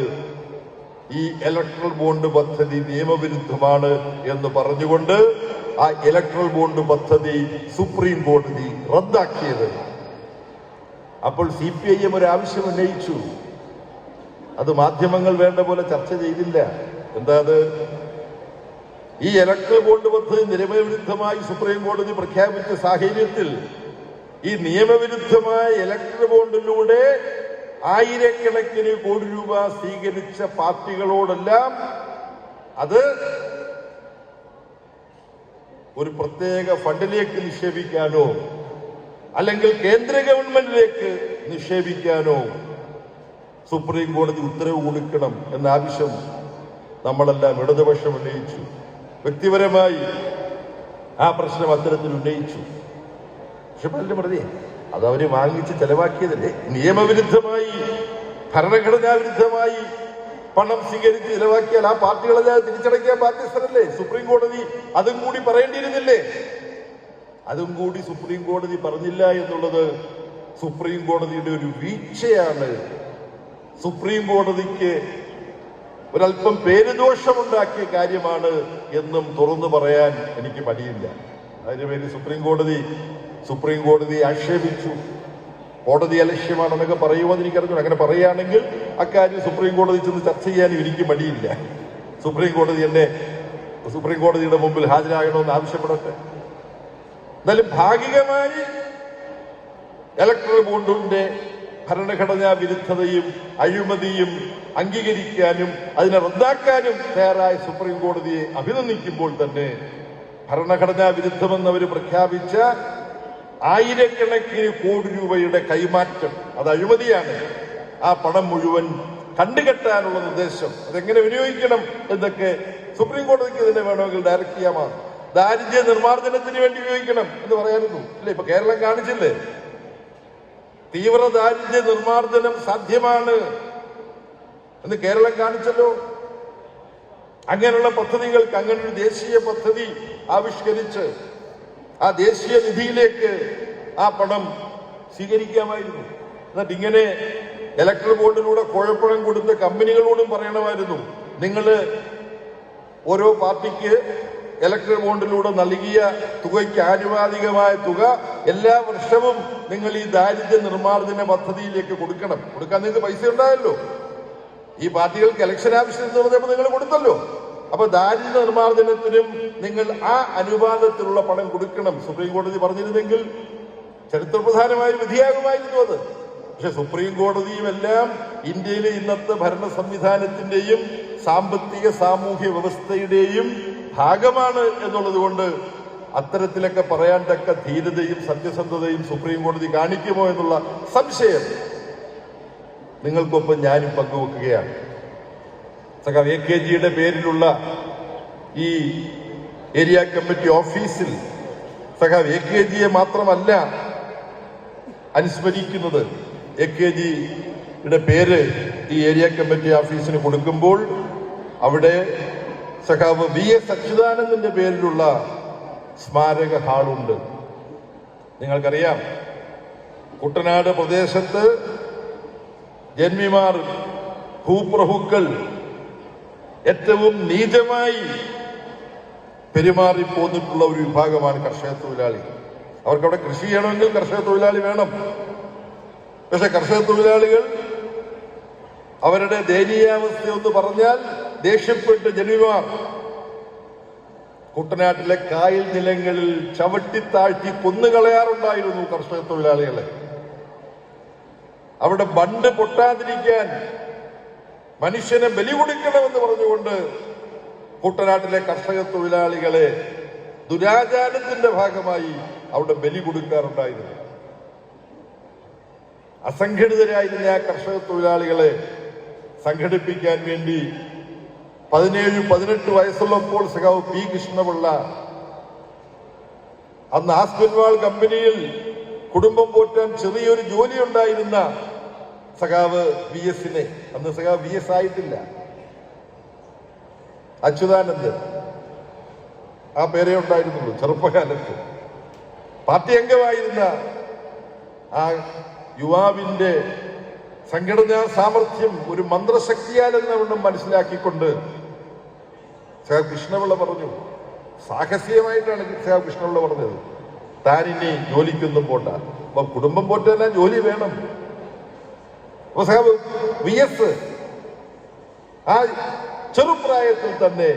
ഈ ഇലക്ട്രൽ ബോണ്ട് പദ്ധതി നിയമവിരുദ്ധമാണ് എന്ന് പറഞ്ഞുകൊണ്ട് ആ ഇലക്ട്രൽ ബോണ്ട് പദ്ധതി സുപ്രീം കോടതി റദ്ദാക്കിയത്. അപ്പോൾ CPIM ഒരു ആവശ്യം ഉന്നയിച്ചു. അത് മാധ്യമങ്ങൾ വേണ്ട പോലെ ചർച്ച ചെയ്തില്ല. എന്താ അത്? ഈ ഇലക്ട്രൽ ബോണ്ട് പദ്ധതി നിയമവിരുദ്ധമായി സുപ്രീം കോടതി പ്രഖ്യാപിച്ച സാഹചര്യത്തിൽ ഈ നിയമവിരുദ്ധമായ ഇലക്ട്രൽ ബോണ്ടിലൂടെ ആയിരക്കണക്കിന് കോടി രൂപ സ്വീകരിച്ച പാർട്ടികളോടെല്ലാം അത് ഒരു പ്രത്യേക ഫണ്ടിലേക്ക് നിക്ഷേപിക്കാനോ അല്ലെങ്കിൽ കേന്ദ്ര ഗവൺമെന്റിലേക്ക് നിക്ഷേപിക്കാനോ സുപ്രീം കോടതി ഉത്തരവ് കൊടുക്കണം എന്ന ആവശ്യം നമ്മളെല്ലാം ഇടതുപക്ഷം ഉന്നയിച്ചു. വ്യക്തിപരമായി ആ പ്രശ്നം അത്തരത്തിൽ ഉന്നയിച്ചു. പക്ഷെ പലരും പറഞ്ഞേ അത് അവര് വാങ്ങിച്ച് ചെലവാക്കിയതല്ലേ, നിയമവിരുദ്ധമായി ഭരണഘടനാ വിരുദ്ധമായി പണം സ്വീകരിച്ച് ചെലവാക്കിയാൽ ആ പാർട്ടികളെല്ലാം തിരിച്ചടയ്ക്കാൻ ബാധ്യസ്ഥരല്ലേ? സുപ്രീം കോടതി അതും കൂടി പറയേണ്ടിയിരുന്നില്ലേ? അതും കൂടി സുപ്രീം കോടതി പറഞ്ഞില്ല എന്നുള്ളത് സുപ്രീം കോടതിയുടെ ഒരു വീഴ്ചയാണ്. സുപ്രീം കോടതിക്ക് ഒരല്പം പേരുദോഷമുണ്ടാക്കിയ കാര്യമാണ് എന്നും തുറന്നു പറയാൻ എനിക്ക് മടിയില്ല. അതിന് പേര് സുപ്രീം കോടതി ആക്ഷേപിച്ചു. കോടതി അലക്ഷ്യമാണെന്നൊക്കെ പറയുമെന്ന് എനിക്കറിഞ്ഞു. അങ്ങനെ പറയുകയാണെങ്കിൽ അക്കാര്യം സുപ്രീം കോടതി ചെന്ന് ചർച്ച ചെയ്യാനും എനിക്ക് മടിയില്ല. സുപ്രീം കോടതിയുടെ മുമ്പിൽ ഹാജരാകണമെന്ന് ആവശ്യപ്പെടട്ടെ. എന്നാലും ഭാഗികമായി ഇലക്ട്രൽ ബോണ്ടിന്റെ ഭരണഘടനാ വിരുദ്ധതയും അഴിമതിയും അംഗീകരിക്കാനും അതിനെ റദ്ദാക്കാനും തയ്യാറായ സുപ്രീം കോടതിയെ അഭിനന്ദിക്കുമ്പോൾ തന്നെ ഭരണഘടനാ വിരുദ്ധമെന്നവർ പ്രഖ്യാപിച്ച ആയിരക്കണക്കിന് കോടി രൂപയുടെ കൈമാറ്റം അത് അഴിമതിയാണ്. ആ പണം മുഴുവൻ കണ്ടുകെട്ടാനുള്ള നിർദ്ദേശം അതെങ്ങനെ വിനിയോഗിക്കണം എന്നൊക്കെ സുപ്രീം കോടതിക്ക് തന്നെ വേണമെങ്കിൽ ഡയറക്റ്റ് ചെയ്യാമാണ്. ദാരിദ്ര്യ നിർമ്മാർജ്ജനത്തിന് വേണ്ടി ഉപയോഗിക്കണം എന്ന് പറയായിരുന്നു അല്ലെ? ഇപ്പൊ കേരളം കാണിച്ചില്ലേ, തീവ്ര ദാരിദ്ര്യ നിർമ്മാർജ്ജനം സാധ്യമാണ് എന്ന് കേരളം കാണിച്ചല്ലോ. അങ്ങനെയുള്ള പദ്ധതികൾക്ക് അങ്ങനെ ഒരു ദേശീയ പദ്ധതി ആവിഷ്കരിച്ച് ആ ദേശീയ നിധിയിലേക്ക് ആ പണം സ്വീകരിക്കാമായിരുന്നു. എന്നിട്ട് ഇങ്ങനെ ഇലക്ട്രൽ ബോണ്ടിലൂടെ കോഴപ്പണം കൊടുത്ത കമ്പനികളോടും പറയണമായിരുന്നു, നിങ്ങൾ ഓരോ പാർട്ടിക്ക് ഇലക്ട്രൽ ബോണ്ടിലൂടെ നൽകിയ തുകയ്ക്ക് ആനുപാതികമായ തുക എല്ലാ വർഷവും നിങ്ങൾ ഈ ദാരിദ്ര്യ നിർമ്മാർജ്ജന പദ്ധതിയിലേക്ക് കൊടുക്കണം. കൊടുക്കാൻ നിങ്ങൾക്ക് പൈസ ഉണ്ടായല്ലോ, ഈ പാർട്ടികൾക്ക് ഇലക്ഷൻ ആവശ്യം എന്ന് പറഞ്ഞപ്പോൾ നിങ്ങൾ കൊടുത്തല്ലോ. അപ്പൊ ദാരിദ്ര്യ നിർമ്മാർജ്ജനത്തിനും നിങ്ങൾ ആ അനുപാതത്തിലുള്ള പണം കൊടുക്കണം. സുപ്രീം കോടതി പറഞ്ഞിരുന്നെങ്കിൽ ചരിത്രപ്രധാനമായ വിധിയാകുമായിരുന്നു അത്. പക്ഷെ സുപ്രീം കോടതിയും എല്ലാം ഇന്ത്യയിലെ ഇന്നത്തെ ഭരണ സംവിധാനത്തിന്റെയും സാമ്പത്തിക സാമൂഹ്യ വ്യവസ്ഥയുടെയും ഭാഗമാണ് എന്നുള്ളത് കൊണ്ട് അത്തരത്തിലൊക്കെ പറയാൻ തക്ക ധീരതയും സത്യസന്ധതയും സുപ്രീം കോടതി കാണിക്കുമോ എന്നുള്ള സംശയം നിങ്ങൾക്കൊപ്പം ഞാനും പങ്കുവെക്കുകയാണ്. സഖാവ് AKGയുടെ പേരിലുള്ള ഈ ഏരിയ കമ്മിറ്റി ഓഫീസിൽ സഖാവ് AKGയെ മാത്രമല്ല അനുസ്മരിക്കുന്നത്. AKGയുടെ പേര് ഈ ഏരിയ കമ്മിറ്റി ഓഫീസിന് കൊടുക്കുമ്പോൾ അവിടെ സഖാവ് VS അച്യുതാനന്ദന്റെ പേരിലുള്ള സ്മാരക ഹാളുണ്ട്. നിങ്ങൾക്കറിയാം, കുട്ടനാട് പ്രദേശത്ത് ജന്മിമാർ ഭൂപ്രഭുക്കൾ ഏറ്റവും നീചമായി പെരുമാറിപ്പോന്നിട്ടുള്ള ഒരു വിഭാഗമാണ് കർഷക തൊഴിലാളി. അവർക്കവിടെ കൃഷി ചെയ്യണമെങ്കിൽ കർഷക തൊഴിലാളി വേണം. പക്ഷെ കർഷക തൊഴിലാളികൾ അവരുടെ ദയനീയാവസ്ഥ എന്ന് പറഞ്ഞാൽ ദേഷ്യപ്പെട്ട് ജന്മിമാർ കുട്ടനാട്ടിലെ കായൽ നിലങ്ങളിൽ ചവിട്ടിത്താഴ്ത്തി കൊന്നുകളയാറുണ്ടായിരുന്നു കർഷക തൊഴിലാളികളെ. അവിടെ ബണ്ട് പൊട്ടാതിരിക്കാൻ മനുഷ്യനെ ബലി കൊടുക്കണമെന്ന് പറഞ്ഞുകൊണ്ട് കുട്ടനാട്ടിലെ കർഷക തൊഴിലാളികളെ ദുരാചാരത്തിന്റെ ഭാഗമായി അവിടെ ബലി കൊടുക്കാറുണ്ടായിരുന്നു. അസംഘടിതരായിരുന്ന ആ കർഷക തൊഴിലാളികളെ സംഘടിപ്പിക്കാൻ വേണ്ടി 17-18 വയസ്സുള്ളപ്പോൾ സഖാവ് P. കൃഷ്ണപിള്ള അന്ന് ആസ്പിൻവാൾ കമ്പനിയിൽ കുടുംബം പോറ്റാൻ ചെറിയൊരു ജോലി ഉണ്ടായിരുന്ന സഖാവ് VSനെ, അന്ന് സഖാവ് VS ആയിട്ടില്ല, അച്യുതാനന്ദൻ ആ പേരേ ഉണ്ടായിരുന്നുള്ളൂ. ചെറുപ്പകാലത്ത് പാർട്ടി അംഗമായിരുന്ന ആ യുവാവിന്റെ സംഘടനാ സാമർഥ്യം ഒരു മന്ത്രശക്തിയാലെന്നവണ്ണം മനസ്സിലാക്കിക്കൊണ്ട് സഖാവ് കൃഷ്ണപിള്ള പറഞ്ഞു, സാഹസികമായിട്ടാണ് സഖാവ് കൃഷ്ണപിള്ള പറഞ്ഞത്, താനിനി ജോലിക്കൊന്നും പോണ്ട, അപ്പൊ കുടുംബം പോറ്റാൻ ജോലി വേണം. അപ്പൊ സഖാവ് VS ആ ചെറുപ്രായത്തിൽ തന്നെ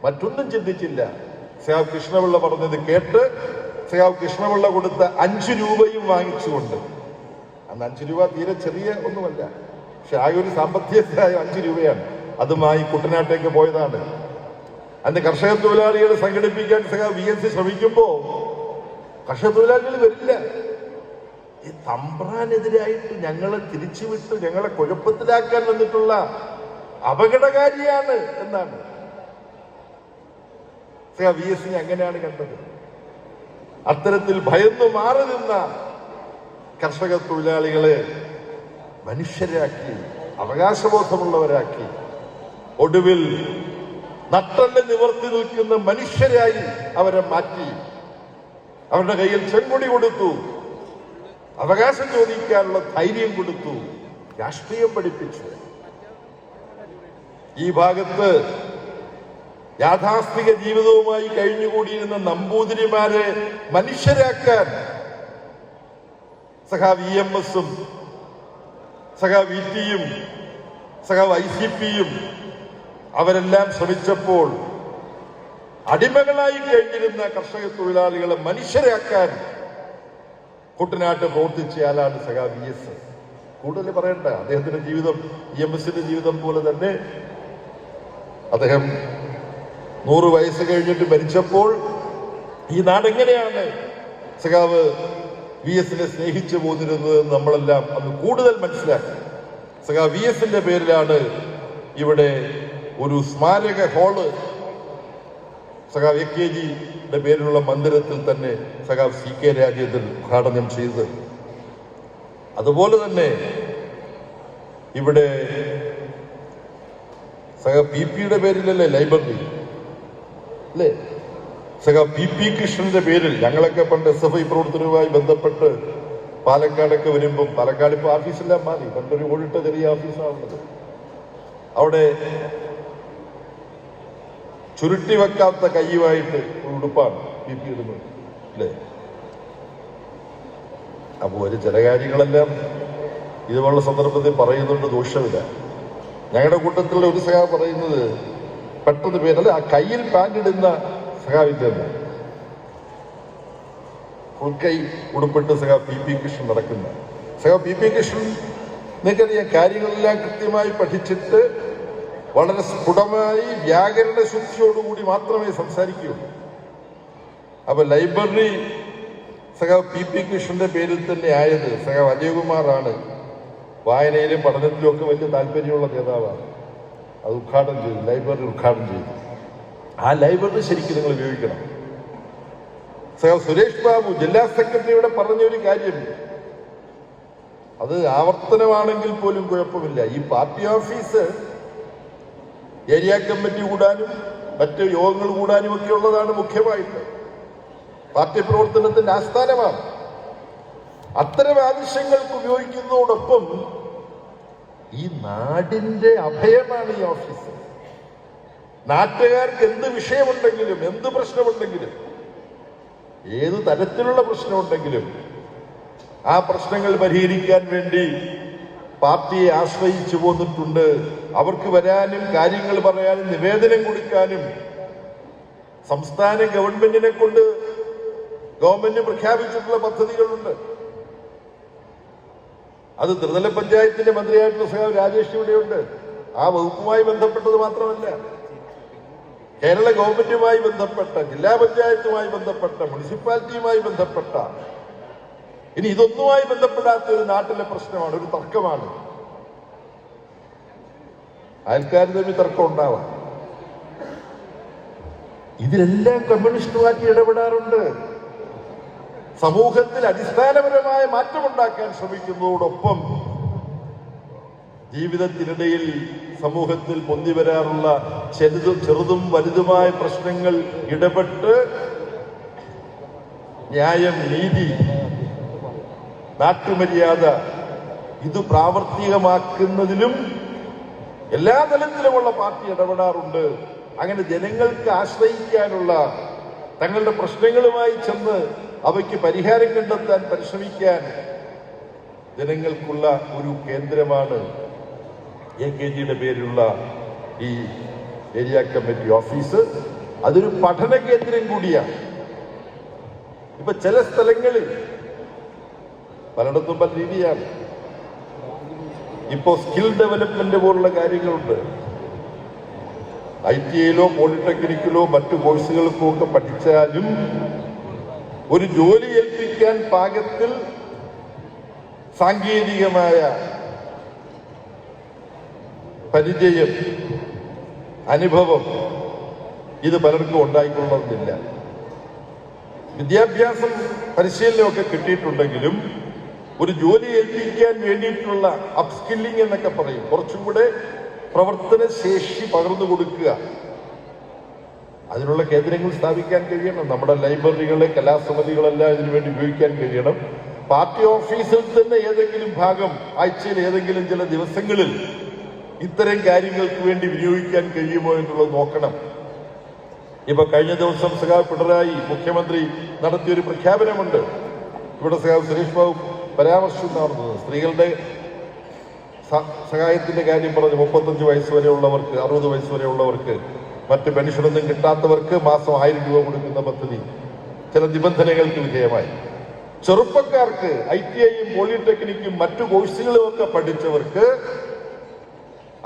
മറ്റൊന്നും ചിന്തിച്ചില്ല. സഖാവ് കൃഷ്ണപിള്ള പറഞ്ഞത് കേട്ട് സഖാവ് കൃഷ്ണപിള്ള കൊടുത്ത 5 രൂപയും വാങ്ങിച്ചുകൊണ്ട്, അന്ന് 5 രൂപ തീരെ ചെറിയ ഒന്നുമല്ല, പക്ഷെ ആ ഒരു സാമ്പത്തികത്തിലായ 5 രൂപയാണ്, അതുമായി കുട്ടനാട്ടേക്ക് പോയതാണ്. അന്ന് കർഷക തൊഴിലാളികളെ സംഘടിപ്പിക്കാൻ സഖാവ് VS ശ്രമിക്കുമ്പോ കർഷക തൊഴിലാളികൾ വരില്ല. ഈ തമ്പ്രാനെതിരായിട്ട് ഞങ്ങളെ തിരിച്ചുവിട്ട് ഞങ്ങളെ കുഴപ്പത്തിലാക്കാൻ വന്നിട്ടുള്ള അപകടകാരിയാണ് എന്നാണ് സഖാവ് VSനെ അങ്ങനെയാണ് കണ്ടത്. അത്തരത്തിൽ ഭയന്നു മാറി നിന്ന കർഷക തൊഴിലാളികളെ മനുഷ്യരാക്കി, അവകാശബോധമുള്ളവരാക്കി, ഒടുവിൽ നട്ടല് നിവർത്തി നിൽക്കുന്ന മനുഷ്യരായി അവരെ മാറ്റി. അവരുടെ കയ്യിൽ ചെങ്കൊടി കൊടുത്തു, അവകാശം ചോദിക്കാനുള്ള ധൈര്യം കൊടുത്തു, രാഷ്ട്രീയം പഠിപ്പിച്ചു. ഈ ഭാഗത്ത് യാഥാസ്ഥിക ജീവിതവുമായി കഴിഞ്ഞുകൂടിയിരുന്ന നമ്പൂതിരിമാരെ മനുഷ്യരാക്കാൻ സഖാവ് EMSഉം സഖാവ് VTയും സഖാവ് ICPയും അവരെല്ലാം ശ്രമിച്ചപ്പോൾ അടിമകളായി കഴിഞ്ഞിരുന്ന കർഷക തൊഴിലാളികളെ മനുഷ്യരാക്കാൻ കുട്ടനാട്ട് പ്രവർത്തിച്ചയാളാണ് സഖാവ് VS. കൂടുതൽ പറയണ്ട, അദ്ദേഹത്തിന്റെ ജീവിതം EMSന്റെ ജീവിതം പോലെ തന്നെ. അദ്ദേഹം 100 വയസ്സ് കഴിഞ്ഞിട്ട് മരിച്ചപ്പോൾ ഈ നാടെങ്ങനെയാണ് സഖാവ് VSനെ സ്നേഹിച്ചു പോന്നിരുന്നത് നമ്മളെല്ലാം അന്ന് കൂടുതൽ മനസ്സിലാക്കി. സഖാവ് VSന്റെ പേരിലാണ് ഇവിടെ ഒരു സ്മാരക ഹാള് സഖാവ് AKGയുടെ പേരിലുള്ള മന്ദിരത്തിൽ തന്നെ സഖാവ് CK രാജേന്ദ്രൻ ഉദ്ഘാടനം ചെയ്തത്. അതുപോലെ തന്നെ ഇവിടെ സഖാവ് PP-യുടെ പേരിലല്ലേ ലൈബ്രറി അല്ലേ? സഖാവ് PP കൃഷ്ണന്റെ പേരിൽ ഞങ്ങളൊക്കെ പണ്ട് SFI പ്രവർത്തനവുമായി ബന്ധപ്പെട്ട് പാലക്കാടൊക്കെ വരുമ്പം, പാലക്കാട് ഇപ്പൊ ഓഫീസെല്ലാം മാറി, പണ്ടൊരു ഓടിട്ട ചെറിയ ഓഫീസാണുള്ളത്. അവിടെ ചുരുട്ടി വെക്കാത്ത കയ്യുമായിട്ട് ഉടുപ്പാണ് PP ഇടുന്നത് അല്ലേ? അപ്പോൾ ഒരു ചില കാര്യങ്ങളെല്ലാം ഇതുപോലുള്ള സന്ദർഭത്തിൽ പറയുന്നുണ്ട്, ദോഷമില്ല. ഞങ്ങളുടെ കൂട്ടത്തിലുള്ള ഒരു സഖാവ് പറയുന്നത് പെട്ടെന്ന് പേരല്ല, ആ കയ്യിൽ പാൻറ് ഇടുന്ന സഖാവില്ലെന്ന്, ഫുൾ കൈ ഉടുപ്പിട്ട് സഖാവ് PP കൃഷ്ണൻ നടക്കുന്ന സഖാവ് PP കൃഷ്ണൻ നിങ്ങൾക്കറിയാം, കാര്യങ്ങളെല്ലാം കൃത്യമായി പഠിച്ചിട്ട് വളരെ സ്ഫുടമായി വ്യാകരണ ശുദ്ധിയോടുകൂടി മാത്രമേ സംസാരിക്കുകയുള്ളൂ. അപ്പൊ ലൈബ്രറി സഖാവ് PP കൃഷ്ണന്റെ പേരിൽ തന്നെ ആയത് സഖാവ് അജയകുമാറാണ്. വായനയിലും പഠനത്തിലും ഒക്കെ വലിയ താല്പര്യമുള്ള നേതാവാണ്. അത് ഉദ്ഘാടനം ചെയ്തു, ലൈബ്രറി ഉദ്ഘാടനം ചെയ്തു. ആ ലൈബ്രറി ശരിക്കും നിങ്ങൾ ഉപയോഗിക്കണം. സഖാവ് സുരേഷ് ബാബു ജില്ലാ സെക്രട്ടറിയുടെ പറഞ്ഞൊരു കാര്യം, അത് ആവർത്തനമാണെങ്കിൽ പോലും കുഴപ്പമില്ല. ഈ പാർട്ടി ഓഫീസ് ഏരിയ കമ്മിറ്റി കൂടാനും മറ്റ് യോഗങ്ങൾ കൂടാനും ഒക്കെ ഉള്ളതാണ് മുഖ്യമായിട്ട്. പാർട്ടി പ്രവർത്തനത്തിന്റെ ആസ്ഥാനമാണ്. അത്തരം ആവശ്യങ്ങൾക്ക് ഉപയോഗിക്കുന്നതോടൊപ്പം ഈ നാടിന്റെ അഭയമാണ് ഈ ഓഫീസ്. നാട്ടുകാർക്ക് എന്ത് വിഷയമുണ്ടെങ്കിലും, എന്ത് പ്രശ്നമുണ്ടെങ്കിലും, ഏത് തരത്തിലുള്ള പ്രശ്നമുണ്ടെങ്കിലും ആ പ്രശ്നങ്ങൾ പരിഹരിക്കാൻ വേണ്ടി പാർട്ടിയെ ആശ്രയിച്ചു പോന്നിട്ടുണ്ട്. അവർക്ക് വരാനും കാര്യങ്ങൾ പറയാനും നിവേദനം കൊടുക്കാനും സംസ്ഥാന ഗവൺമെന്റിനെ കൊണ്ട് ഗവൺമെന്റ് പ്രഖ്യാപിച്ചിട്ടുള്ള പദ്ധതികളുണ്ട്. അത് ത്രിതല പഞ്ചായത്തിന്റെ മന്ത്രിയായിട്ടുള്ള സഖാവ് രാജേഷ് ഇവിടെയുണ്ട്. ആ വകുപ്പുമായി ബന്ധപ്പെട്ടത് മാത്രമല്ല, കേരള ഗവൺമെന്റുമായി ബന്ധപ്പെട്ട, ജില്ലാ പഞ്ചായത്തുമായി ബന്ധപ്പെട്ട, മുനിസിപ്പാലിറ്റിയുമായി ബന്ധപ്പെട്ട, ഇനി ഇതൊന്നുമായി ബന്ധപ്പെടാത്ത ഒരു നാട്ടിലെ പ്രശ്നമാണ്, ഒരു തർക്കമാണ്. അയൽക്കാർ തമ്മിൽ തർക്കം ഉണ്ടാവാം. ഇതിലെല്ലാം കമ്മ്യൂണിസ്റ്റ് പാർട്ടി ഇടപെടാറുണ്ട്. സമൂഹത്തിൽ അടിസ്ഥാനപരമായ മാറ്റമുണ്ടാക്കാൻ ശ്രമിക്കുന്നതോടൊപ്പം ജീവിതത്തിനിടയിൽ സമൂഹത്തിൽ പൊന്തി വരാറുള്ള ചെറുതും വലുതുമായ പ്രശ്നങ്ങൾ ഇടപെട്ട് ന്യായം, നീതി, നാട്ടുമര്യാദ ഇത് പ്രാവർത്തികമാക്കുന്നതിലും എല്ലാ തലത്തിലുമുള്ള പാർട്ടി ഇടപെടാറുണ്ട്. അങ്ങനെ ജനങ്ങൾക്ക് ആശ്രയിക്കാനുള്ള, തങ്ങളുടെ പ്രശ്നങ്ങളുമായി ചെന്ന് അവയ്ക്ക് പരിഹാരം കണ്ടെത്താൻ പരിശ്രമിക്കാൻ ജനങ്ങൾക്കുള്ള ഒരു കേന്ദ്രമാണ് AKGയുടെ പേരിലുള്ള ഈ ഏരിയ കമ്മിറ്റി ഓഫീസ്. അതൊരു പഠന കേന്ദ്രം കൂടിയാണ്. ഇപ്പൊ ചില സ്ഥലങ്ങളിൽ പലയിടത്തും പല രീതിയാണ്. ഇപ്പോ സ്കിൽ ഡെവലപ്മെന്റ് പോലുള്ള കാര്യങ്ങളുണ്ട്. ITIയിലോ പോളിടെക്നിക്കിലോ മറ്റു കോഴ്സുകൾക്കോ ഒക്കെ പഠിച്ചാലും ഒരു ജോലി ഏൽപ്പിക്കാൻ പാകത്തിൽ സാങ്കേതികമായ പരിചയം, അനുഭവം ഇത് പലർക്കും ഉണ്ടായിക്കൊള്ളുന്നില്ല. വിദ്യാഭ്യാസം, പരിശീലനമൊക്കെ കിട്ടിയിട്ടുണ്ടെങ്കിലും ഒരു ജോലി ഏൽപ്പിക്കാൻ വേണ്ടിയിട്ടുള്ള അപ്സ്കില്ലിംഗ് എന്നൊക്കെ പറയും, കുറച്ചും കൂടെ പ്രവർത്തന ശേഷി പകർന്നു കൊടുക്കുക, അതിനുള്ള കേന്ദ്രങ്ങൾ സ്ഥാപിക്കാൻ കഴിയണം. നമ്മുടെ ലൈബ്രറികളെ, കലാസമിതികളെല്ലാം ഇതിനുവേണ്ടി ഉപയോഗിക്കാൻ കഴിയണം. പാർട്ടി ഓഫീസിൽ തന്നെ ഏതെങ്കിലും ഭാഗം ആഴ്ചയിൽ ഏതെങ്കിലും ചില ദിവസങ്ങളിൽ ഇത്തരം കാര്യങ്ങൾക്ക് വേണ്ടി വിനിയോഗിക്കാൻ കഴിയുമോ എന്നുള്ളത് നോക്കണം. ഇപ്പൊ കഴിഞ്ഞ ദിവസം സഖാവ് പിണറായി മുഖ്യമന്ത്രി നടത്തിയൊരു പ്രഖ്യാപനമുണ്ട്. ഇവിടെ സഖാവ് സുരേഷ് ബാബു പരാമർശം നടന്നത് സ്ത്രീകളുടെ സഹായത്തിന്റെ കാര്യം പറഞ്ഞു. 35 വയസ്സ് വരെയുള്ളവർക്ക്, 60 വയസ്സ് വരെയുള്ളവർക്ക്, മറ്റ് പെൻഷനൊന്നും കിട്ടാത്തവർക്ക് മാസം 1000 രൂപ കൊടുക്കുന്ന പദ്ധതി ചില നിബന്ധനകൾക്ക് വിധേയമായി. ചെറുപ്പക്കാർക്ക് ITIയും പോളിടെക്നിക്കും മറ്റു കോഴ്സുകളും ഒക്കെ പഠിച്ചവർക്ക്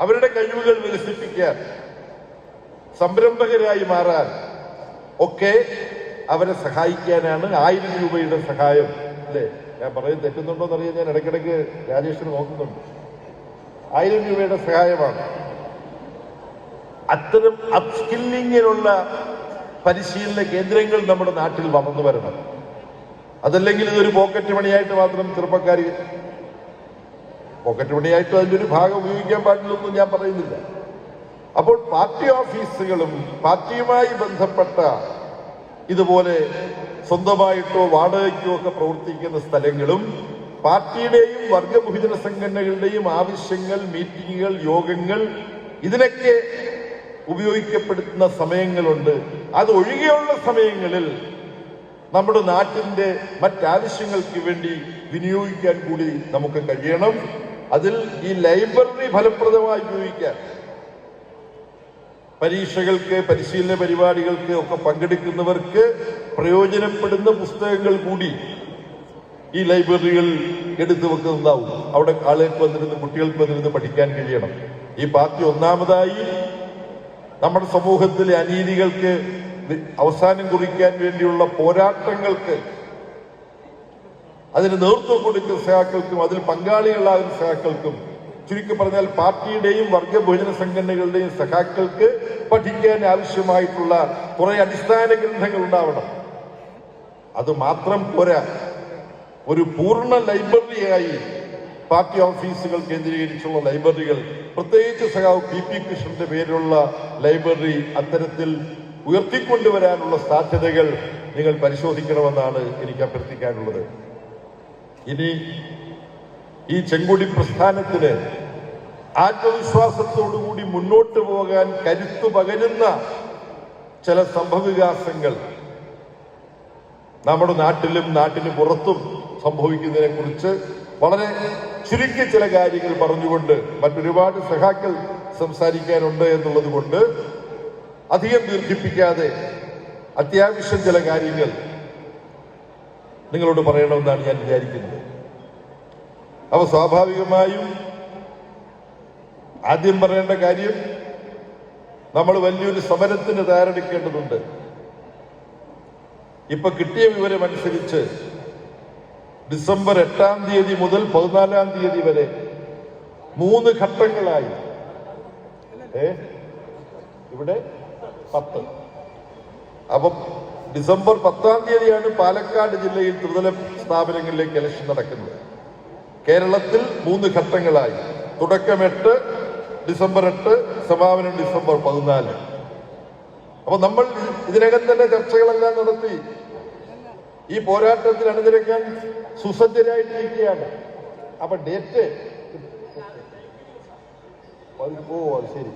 അവരുടെ കഴിവുകൾ വികസിപ്പിക്കാൻ, സംരംഭകരായി മാറാൻ ഒക്കെ അവരെ സഹായിക്കാനാണ് 1000 രൂപയുടെ സഹായം. അല്ലേ, ഞാൻ പറയുന്നത് തെറ്റുന്നുണ്ടോ എന്നറിയാൻ ഞാൻ ഇടയ്ക്കിടയ്ക്ക് രാജേഷിന് നോക്കുന്നുണ്ട്. 1000 രൂപയുടെ സഹായമാണ്. അത്തരം അപ്സ്കില്ലിങ്ങിനുള്ള പരിശീലന കേന്ദ്രങ്ങൾ നമ്മുടെ നാട്ടിൽ വളർന്നു വരണം. അതല്ലെങ്കിൽ ഇതൊരു പോക്കറ്റ് മണിയായിട്ട് മാത്രം ചെറുപ്പക്കാർ പോക്കറ്റ് മണിയായിട്ട് അതിൻ്റെ ഒരു ഭാഗം ഉപയോഗിക്കാൻ പാടില്ലെന്നും ഞാൻ പറയുന്നില്ല. അപ്പോൾ പാർട്ടി ഓഫീസുകളും പാർട്ടിയുമായി ബന്ധപ്പെട്ട ഇതുപോലെ സ്വന്തമായിട്ടോ വാടകയ്ക്കോ ഒക്കെ പ്രവർത്തിക്കുന്ന സ്ഥലങ്ങളും പാർട്ടിയുടെയും വർഗബഹുജന സംഘടനകളുടെയും ആവശ്യങ്ങൾ, മീറ്റിങ്ങുകൾ, യോഗങ്ങൾ ഇതിനൊക്കെ ഉപയോഗിക്കപ്പെടുന്ന സമയങ്ങളുണ്ട്. അത് ഒഴികെയുള്ള സമയങ്ങളിൽ നമ്മുടെ നാട്ടിന്റെ മറ്റാവശ്യങ്ങൾക്ക് വേണ്ടി വിനിയോഗിക്കാൻ കൂടി നമുക്ക് കഴിയണം. അതിൽ ഈ ലൈബ്രറി ഫലപ്രദമായി ഉപയോഗിക്കാൻ, പരീക്ഷകൾക്ക്, പരിശീലന പരിപാടികൾക്ക് ഒക്കെ പങ്കെടുക്കുന്നവർക്ക് പ്രയോജനപ്പെടുന്ന പുസ്തകങ്ങൾ കൂടി ഈ ലൈബ്രറികൾ എടുത്തു വെക്കുന്നതാവും. അവിടെ ആളുകൾക്ക് വന്നിരുന്ന്, കുട്ടികൾക്ക് വന്നിരുന്ന് പഠിക്കാൻ കഴിയണം. ഈ പാർട്ടി ഒന്നാമതായി നമ്മുടെ സമൂഹത്തിലെ അനീതികൾക്ക് അവസാനം കുറിക്കാൻ വേണ്ടിയുള്ള പോരാട്ടങ്ങൾക്ക്, അതിന് നേതൃത്വം കൊടുക്കുന്ന സഹാക്കൾക്കും അതിൽ പങ്കാളികളാകുന്ന സഹാക്കൾക്കും, ചുരുക്കി പറഞ്ഞാൽ പാർട്ടിയുടെയും വർഗബഹുജന സംഘടനകളുടെയും സഖാക്കൾക്ക് പഠിക്കാൻ ആവശ്യമായിട്ടുള്ള കുറെ അടിസ്ഥാന ഗ്രന്ഥങ്ങൾ ഉണ്ടാവണം. അത് മാത്രം പോരാ, ഒരു പൂർണ്ണ ലൈബ്രറിയായി പാർട്ടി ഓഫീസുകൾ കേന്ദ്രീകരിച്ചുള്ള ലൈബ്രറികൾ, പ്രത്യേകിച്ച് സഖാവ് PP കൃഷ്ണന്റെ പേരിലുള്ള ലൈബ്രറി അത്തരത്തിൽ ഉയർത്തിക്കൊണ്ടുവരാനുള്ള സാധ്യതകൾ നിങ്ങൾ പരിശോധിക്കണമെന്നാണ് എനിക്ക് അഭ്യർത്ഥിക്കാനുള്ളത്. ഇനി ഈ ചെങ്കൊടി പ്രസ്ഥാനത്തിന് ആത്മവിശ്വാസത്തോടുകൂടി മുന്നോട്ട് പോകാൻ കരുത്തു പകരുന്ന ചില സംഭവവികാസങ്ങൾ നമ്മുടെ നാട്ടിലും നാട്ടിന് പുറത്തും സംഭവിക്കുന്നതിനെ കുറിച്ച് വളരെ ചുരുക്കി ചില കാര്യങ്ങൾ പറഞ്ഞുകൊണ്ട്, മറ്റൊരുപാട് സഖാക്കൾ സംസാരിക്കാനുണ്ട് എന്നുള്ളത് കൊണ്ട് അധികം ദീർഘിപ്പിക്കാതെ അത്യാവശ്യം ചില കാര്യങ്ങൾ നിങ്ങളോട് പറയണമെന്നാണ് ഞാൻ വിചാരിക്കുന്നത്. അപ്പൊ സ്വാഭാവികമായും ആദ്യം പറയേണ്ട കാര്യം, നമ്മൾ വലിയൊരു സമരത്തിന് തയ്യാറെടുക്കേണ്ടതുണ്ട്. ഇപ്പൊ കിട്ടിയ വിവരമനുസരിച്ച് ഡിസംബർ 8-ാം തീയതി മുതൽ 14-ാം തീയതി വരെ 3 ഘട്ടങ്ങളായി, ഇവിടെ 10. അപ്പം ഡിസംബർ 10-ാം തീയതിയാണ് പാലക്കാട് ജില്ലയിൽ ത്രിതല സ്ഥാപനങ്ങളിലേക്ക് ഇലക്ഷൻ നടക്കുന്നത്. കേരളത്തിൽ 3 ഘട്ടങ്ങളായി, തുടക്കം 8, ഡിസംബർ 8, സമാപനം ഡിസംബർ 14. അപ്പൊ നമ്മൾ ഇതിനകം തന്നെ ചർച്ചകളെല്ലാം നടത്തി ഈ പോരാട്ടത്തിൽ അണിനിരക്കാൻ സുസജ്ജരായിട്ടിരിക്കുകയാണ്. അപ്പൊ ഡേറ്റ് ശരി,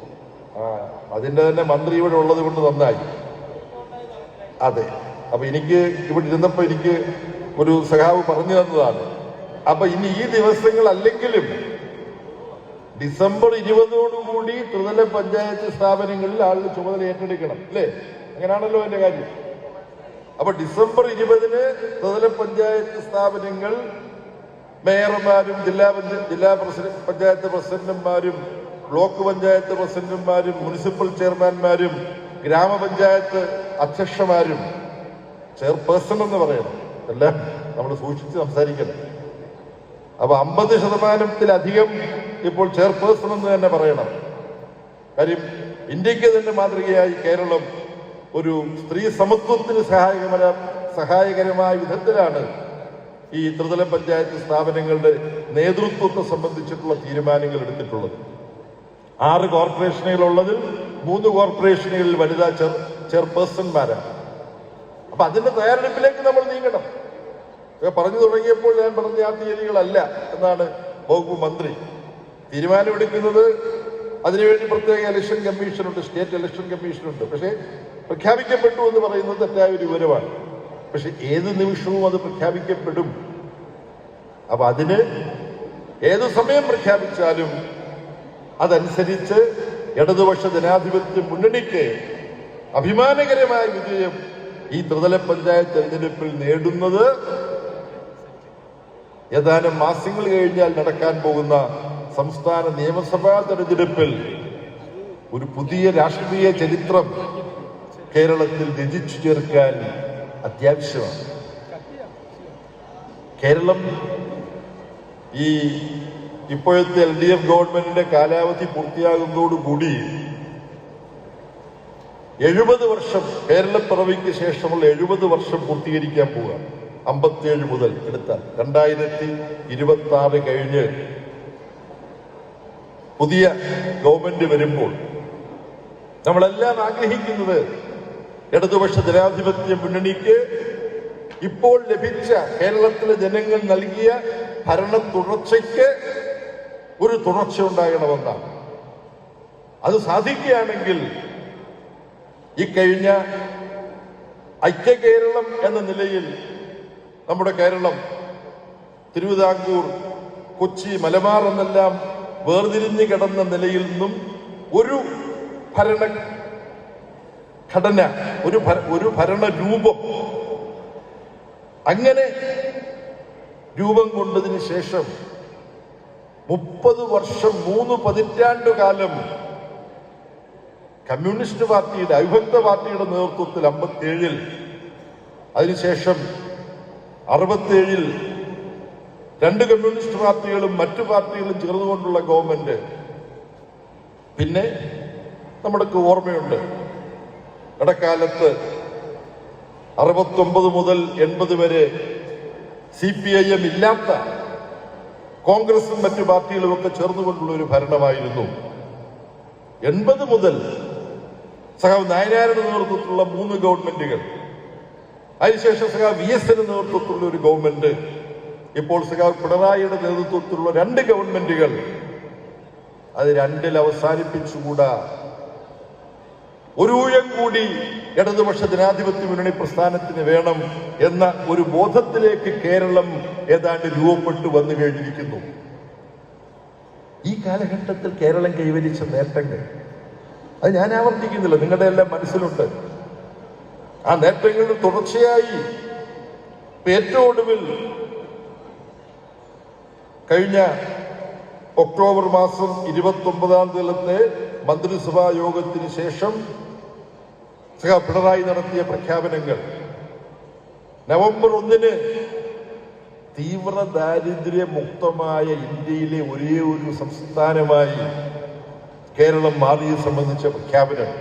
അതിന്റെ തന്നെ മന്ത്രി ഇവിടെ ഉള്ളത് കൊണ്ട് നന്നായി. അതെ, അപ്പൊ എനിക്ക് ഇവിടെ ഇരുന്നപ്പോ എനിക്ക് ഒരു സഖാവ് പറഞ്ഞു തന്നതാണ്. അപ്പൊ ഇനി ഈ ദിവസങ്ങൾ അല്ലെങ്കിലും ഡിസംബർ 20-ഓടുകൂടി ത്രിതല പഞ്ചായത്ത് സ്ഥാപനങ്ങളിൽ ആളുകൾ ചുമതല ഏറ്റെടുക്കണം, അല്ലേ? അങ്ങനെയാണല്ലോ എന്റെ കാര്യം. അപ്പൊ ഡിസംബർ 20-ന് ത്രിതല പഞ്ചായത്ത് സ്ഥാപനങ്ങൾ മേയർമാരും ജില്ലാ പഞ്ചായത്ത് പ്രസിഡന്റുമാരും ബ്ലോക്ക് പഞ്ചായത്ത് പ്രസിഡന്റുമാരും മുനിസിപ്പൽ ചെയർമാൻമാരും ഗ്രാമപഞ്ചായത്ത് അധ്യക്ഷന്മാരും ചെയർപേഴ്സൺ എന്ന് പറയണം, എല്ലാം നമ്മൾ സൂക്ഷിച്ച് സംസാരിക്കണം. അപ്പൊ 50%-ത്തിലധികം ഇപ്പോൾ ചെയർപേഴ്സൺ എന്ന് തന്നെ പറയണം. കാര്യം ഇന്ത്യക്ക് തന്നെ മാതൃകയായി കേരളം ഒരു സ്ത്രീ സമത്വത്തിന് സഹായകരമായ വിധത്തിലാണ് ഈ ത്രിതല പഞ്ചായത്ത് സ്ഥാപനങ്ങളുടെ നേതൃത്വത്തെ സംബന്ധിച്ചിട്ടുള്ള തീരുമാനങ്ങൾ എടുത്തിട്ടുള്ളത്. 6 കോർപ്പറേഷനുകളുള്ളതിൽ 3 കോർപ്പറേഷനുകളിൽ വനിതാ ചെയർപേഴ്സൺമാരാണ്. അപ്പൊ അതിന്റെ തയ്യാറെടുപ്പിലേക്ക് നമ്മൾ നീങ്ങണം. പറഞ്ഞു തുടങ്ങിയപ്പോൾ ഞാൻ പറഞ്ഞ ആ തീയതികളല്ല എന്നാണ് വകുപ്പ് മന്ത്രി തീരുമാനമെടുക്കുന്നത്. അതിനുവേണ്ടി പ്രത്യേക ഇലക്ഷൻ കമ്മീഷനുണ്ട്, സ്റ്റേറ്റ് ഇലക്ഷൻ കമ്മീഷനുണ്ട്. പക്ഷേ പ്രഖ്യാപിക്കപ്പെട്ടു എന്ന് പറയുന്നത് തെറ്റായ ഒരു വിവരമാണ്. പക്ഷെ ഏത് നിമിഷവും അത് പ്രഖ്യാപിക്കപ്പെടും. അപ്പൊ അതിന് ഏതു സമയം പ്രഖ്യാപിച്ചാലും അതനുസരിച്ച് ഇടതുപക്ഷ ജനാധിപത്യ മുന്നണിക്ക് അഭിമാനകരമായ വിജയം ഈ ത്രിതല പഞ്ചായത്ത് തെരഞ്ഞെടുപ്പിൽ നേടുന്നത് ഏതാനും മാസങ്ങൾ കഴിഞ്ഞാൽ നടക്കാൻ പോകുന്ന സംസ്ഥാന നിയമസഭാ തെരഞ്ഞെടുപ്പിൽ ഒരു പുതിയ രാഷ്ട്രീയ ചരിത്രം കേരളത്തിൽ രചിച്ചു ചേർക്കാൻ അത്യാവശ്യമാണ്. കേരളം ഈ ഇപ്പോഴത്തെ LDF ഗവൺമെന്റിന്റെ കാലാവധി പൂർത്തിയാകുന്നതോടുകൂടി 70 വർഷം കേരളപ്പിറവിക്ക് ശേഷമുള്ള 70 വർഷം പൂർത്തീകരിക്കാൻ പോവുക. 57 മുതൽ എടുത്താൽ 2026 കഴിഞ്ഞ് പുതിയ ഗവൺമെന്റ് വരുമ്പോൾ നമ്മളെല്ലാം ആഗ്രഹിക്കുന്നത് ഇടതുപക്ഷ ജനാധിപത്യ മുന്നണിക്ക് ഇപ്പോൾ ലഭിച്ച കേരളത്തിലെ ജനങ്ങൾ നൽകിയ ഭരണ തുടർച്ചയ്ക്ക് ഒരു തുടർച്ച ഉണ്ടാകണമെന്നാണ്. അത് സാധിക്കുകയാണെങ്കിൽ ഈ കഴിഞ്ഞ ഐക്യ കേരളം എന്ന നിലയിൽ നമ്മുടെ കേരളം തിരുവിതാംകൂർ, കൊച്ചി, മലബാർ എന്നെല്ലാം വേർതിരിഞ്ഞു കിടന്ന നിലയിൽ നിന്നും ഒരു ഭരണഘടന, ഒരു ഭരണരൂപം അങ്ങനെ രൂപം കൊണ്ടതിന് ശേഷം 30 വർഷം 3 പതിറ്റാണ്ടുകാലം കമ്മ്യൂണിസ്റ്റ് പാർട്ടിയുടെ, അവിഭക്ത പാർട്ടിയുടെ നേതൃത്വത്തിൽ 57-ൽ, അതിനുശേഷം 67-ൽ 2 കമ്മ്യൂണിസ്റ്റ് പാർട്ടികളും മറ്റു പാർട്ടികളും ചേർന്നുകൊണ്ടുള്ള ഗവൺമെന്റ്. പിന്നെ നമ്മുടെ ഓർമ്മയുണ്ട്, ഇടക്കാലത്ത് 69 മുതൽ 80 വരെ CPIM ഇല്ലാത്ത കോൺഗ്രസും മറ്റു പാർട്ടികളുമൊക്കെ ചേർന്നുകൊണ്ടുള്ള ഒരു ഭരണമായിരുന്നു. 80 മുതൽ സഖാവ് നായനാരുടെ നേതൃത്വത്തിലുള്ള 3 ഗവൺമെന്റുകൾ, അതിനുശേഷം സഖാവ് VS-ന്റെ നേതൃത്വത്തിലുള്ള ഒരു ഗവൺമെന്റ്, ഇപ്പോൾ സഖാവ് പിണറായിയുടെ നേതൃത്വത്തിലുള്ള 2 ഗവൺമെന്റുകൾ. അത് 2-ൽ അവസാനിപ്പിച്ചുകൂടാ. ഒരു ഊഴം കൂടി ഇടതുപക്ഷ ജനാധിപത്യ മുന്നണി പ്രസ്ഥാനത്തിന് വേണം എന്ന ഒരു ബോധത്തിലേക്ക് കേരളം ഏതാണ്ട് രൂപപ്പെട്ടു വന്നു കഴിഞ്ഞിരിക്കുന്നു. ഈ കാലഘട്ടത്തിൽ കേരളം കൈവരിച്ച നേട്ടങ്ങൾ അത് ഞാൻ ആവർത്തിക്കുന്നില്ല, നിങ്ങളുടെ എല്ലാം മനസ്സിലുണ്ട്. ആ നേട്ടങ്ങളുടെ തുടർച്ചയായി ഏറ്റവും ഒടുവിൽ കഴിഞ്ഞ ഒക്ടോബർ മാസം 29-ാം തീയതിയിലത്തെ മന്ത്രിസഭാ യോഗത്തിന് ശേഷം പിണറായി നടത്തിയ പ്രഖ്യാപനങ്ങൾ, നവംബർ 1-ന് തീവ്ര ദാരിദ്ര്യമുക്തമായ ഇന്ത്യയിലെ ഒരേ ഒരു സംസ്ഥാനമായി കേരളം മാറിയത് സംബന്ധിച്ച പ്രഖ്യാപനം,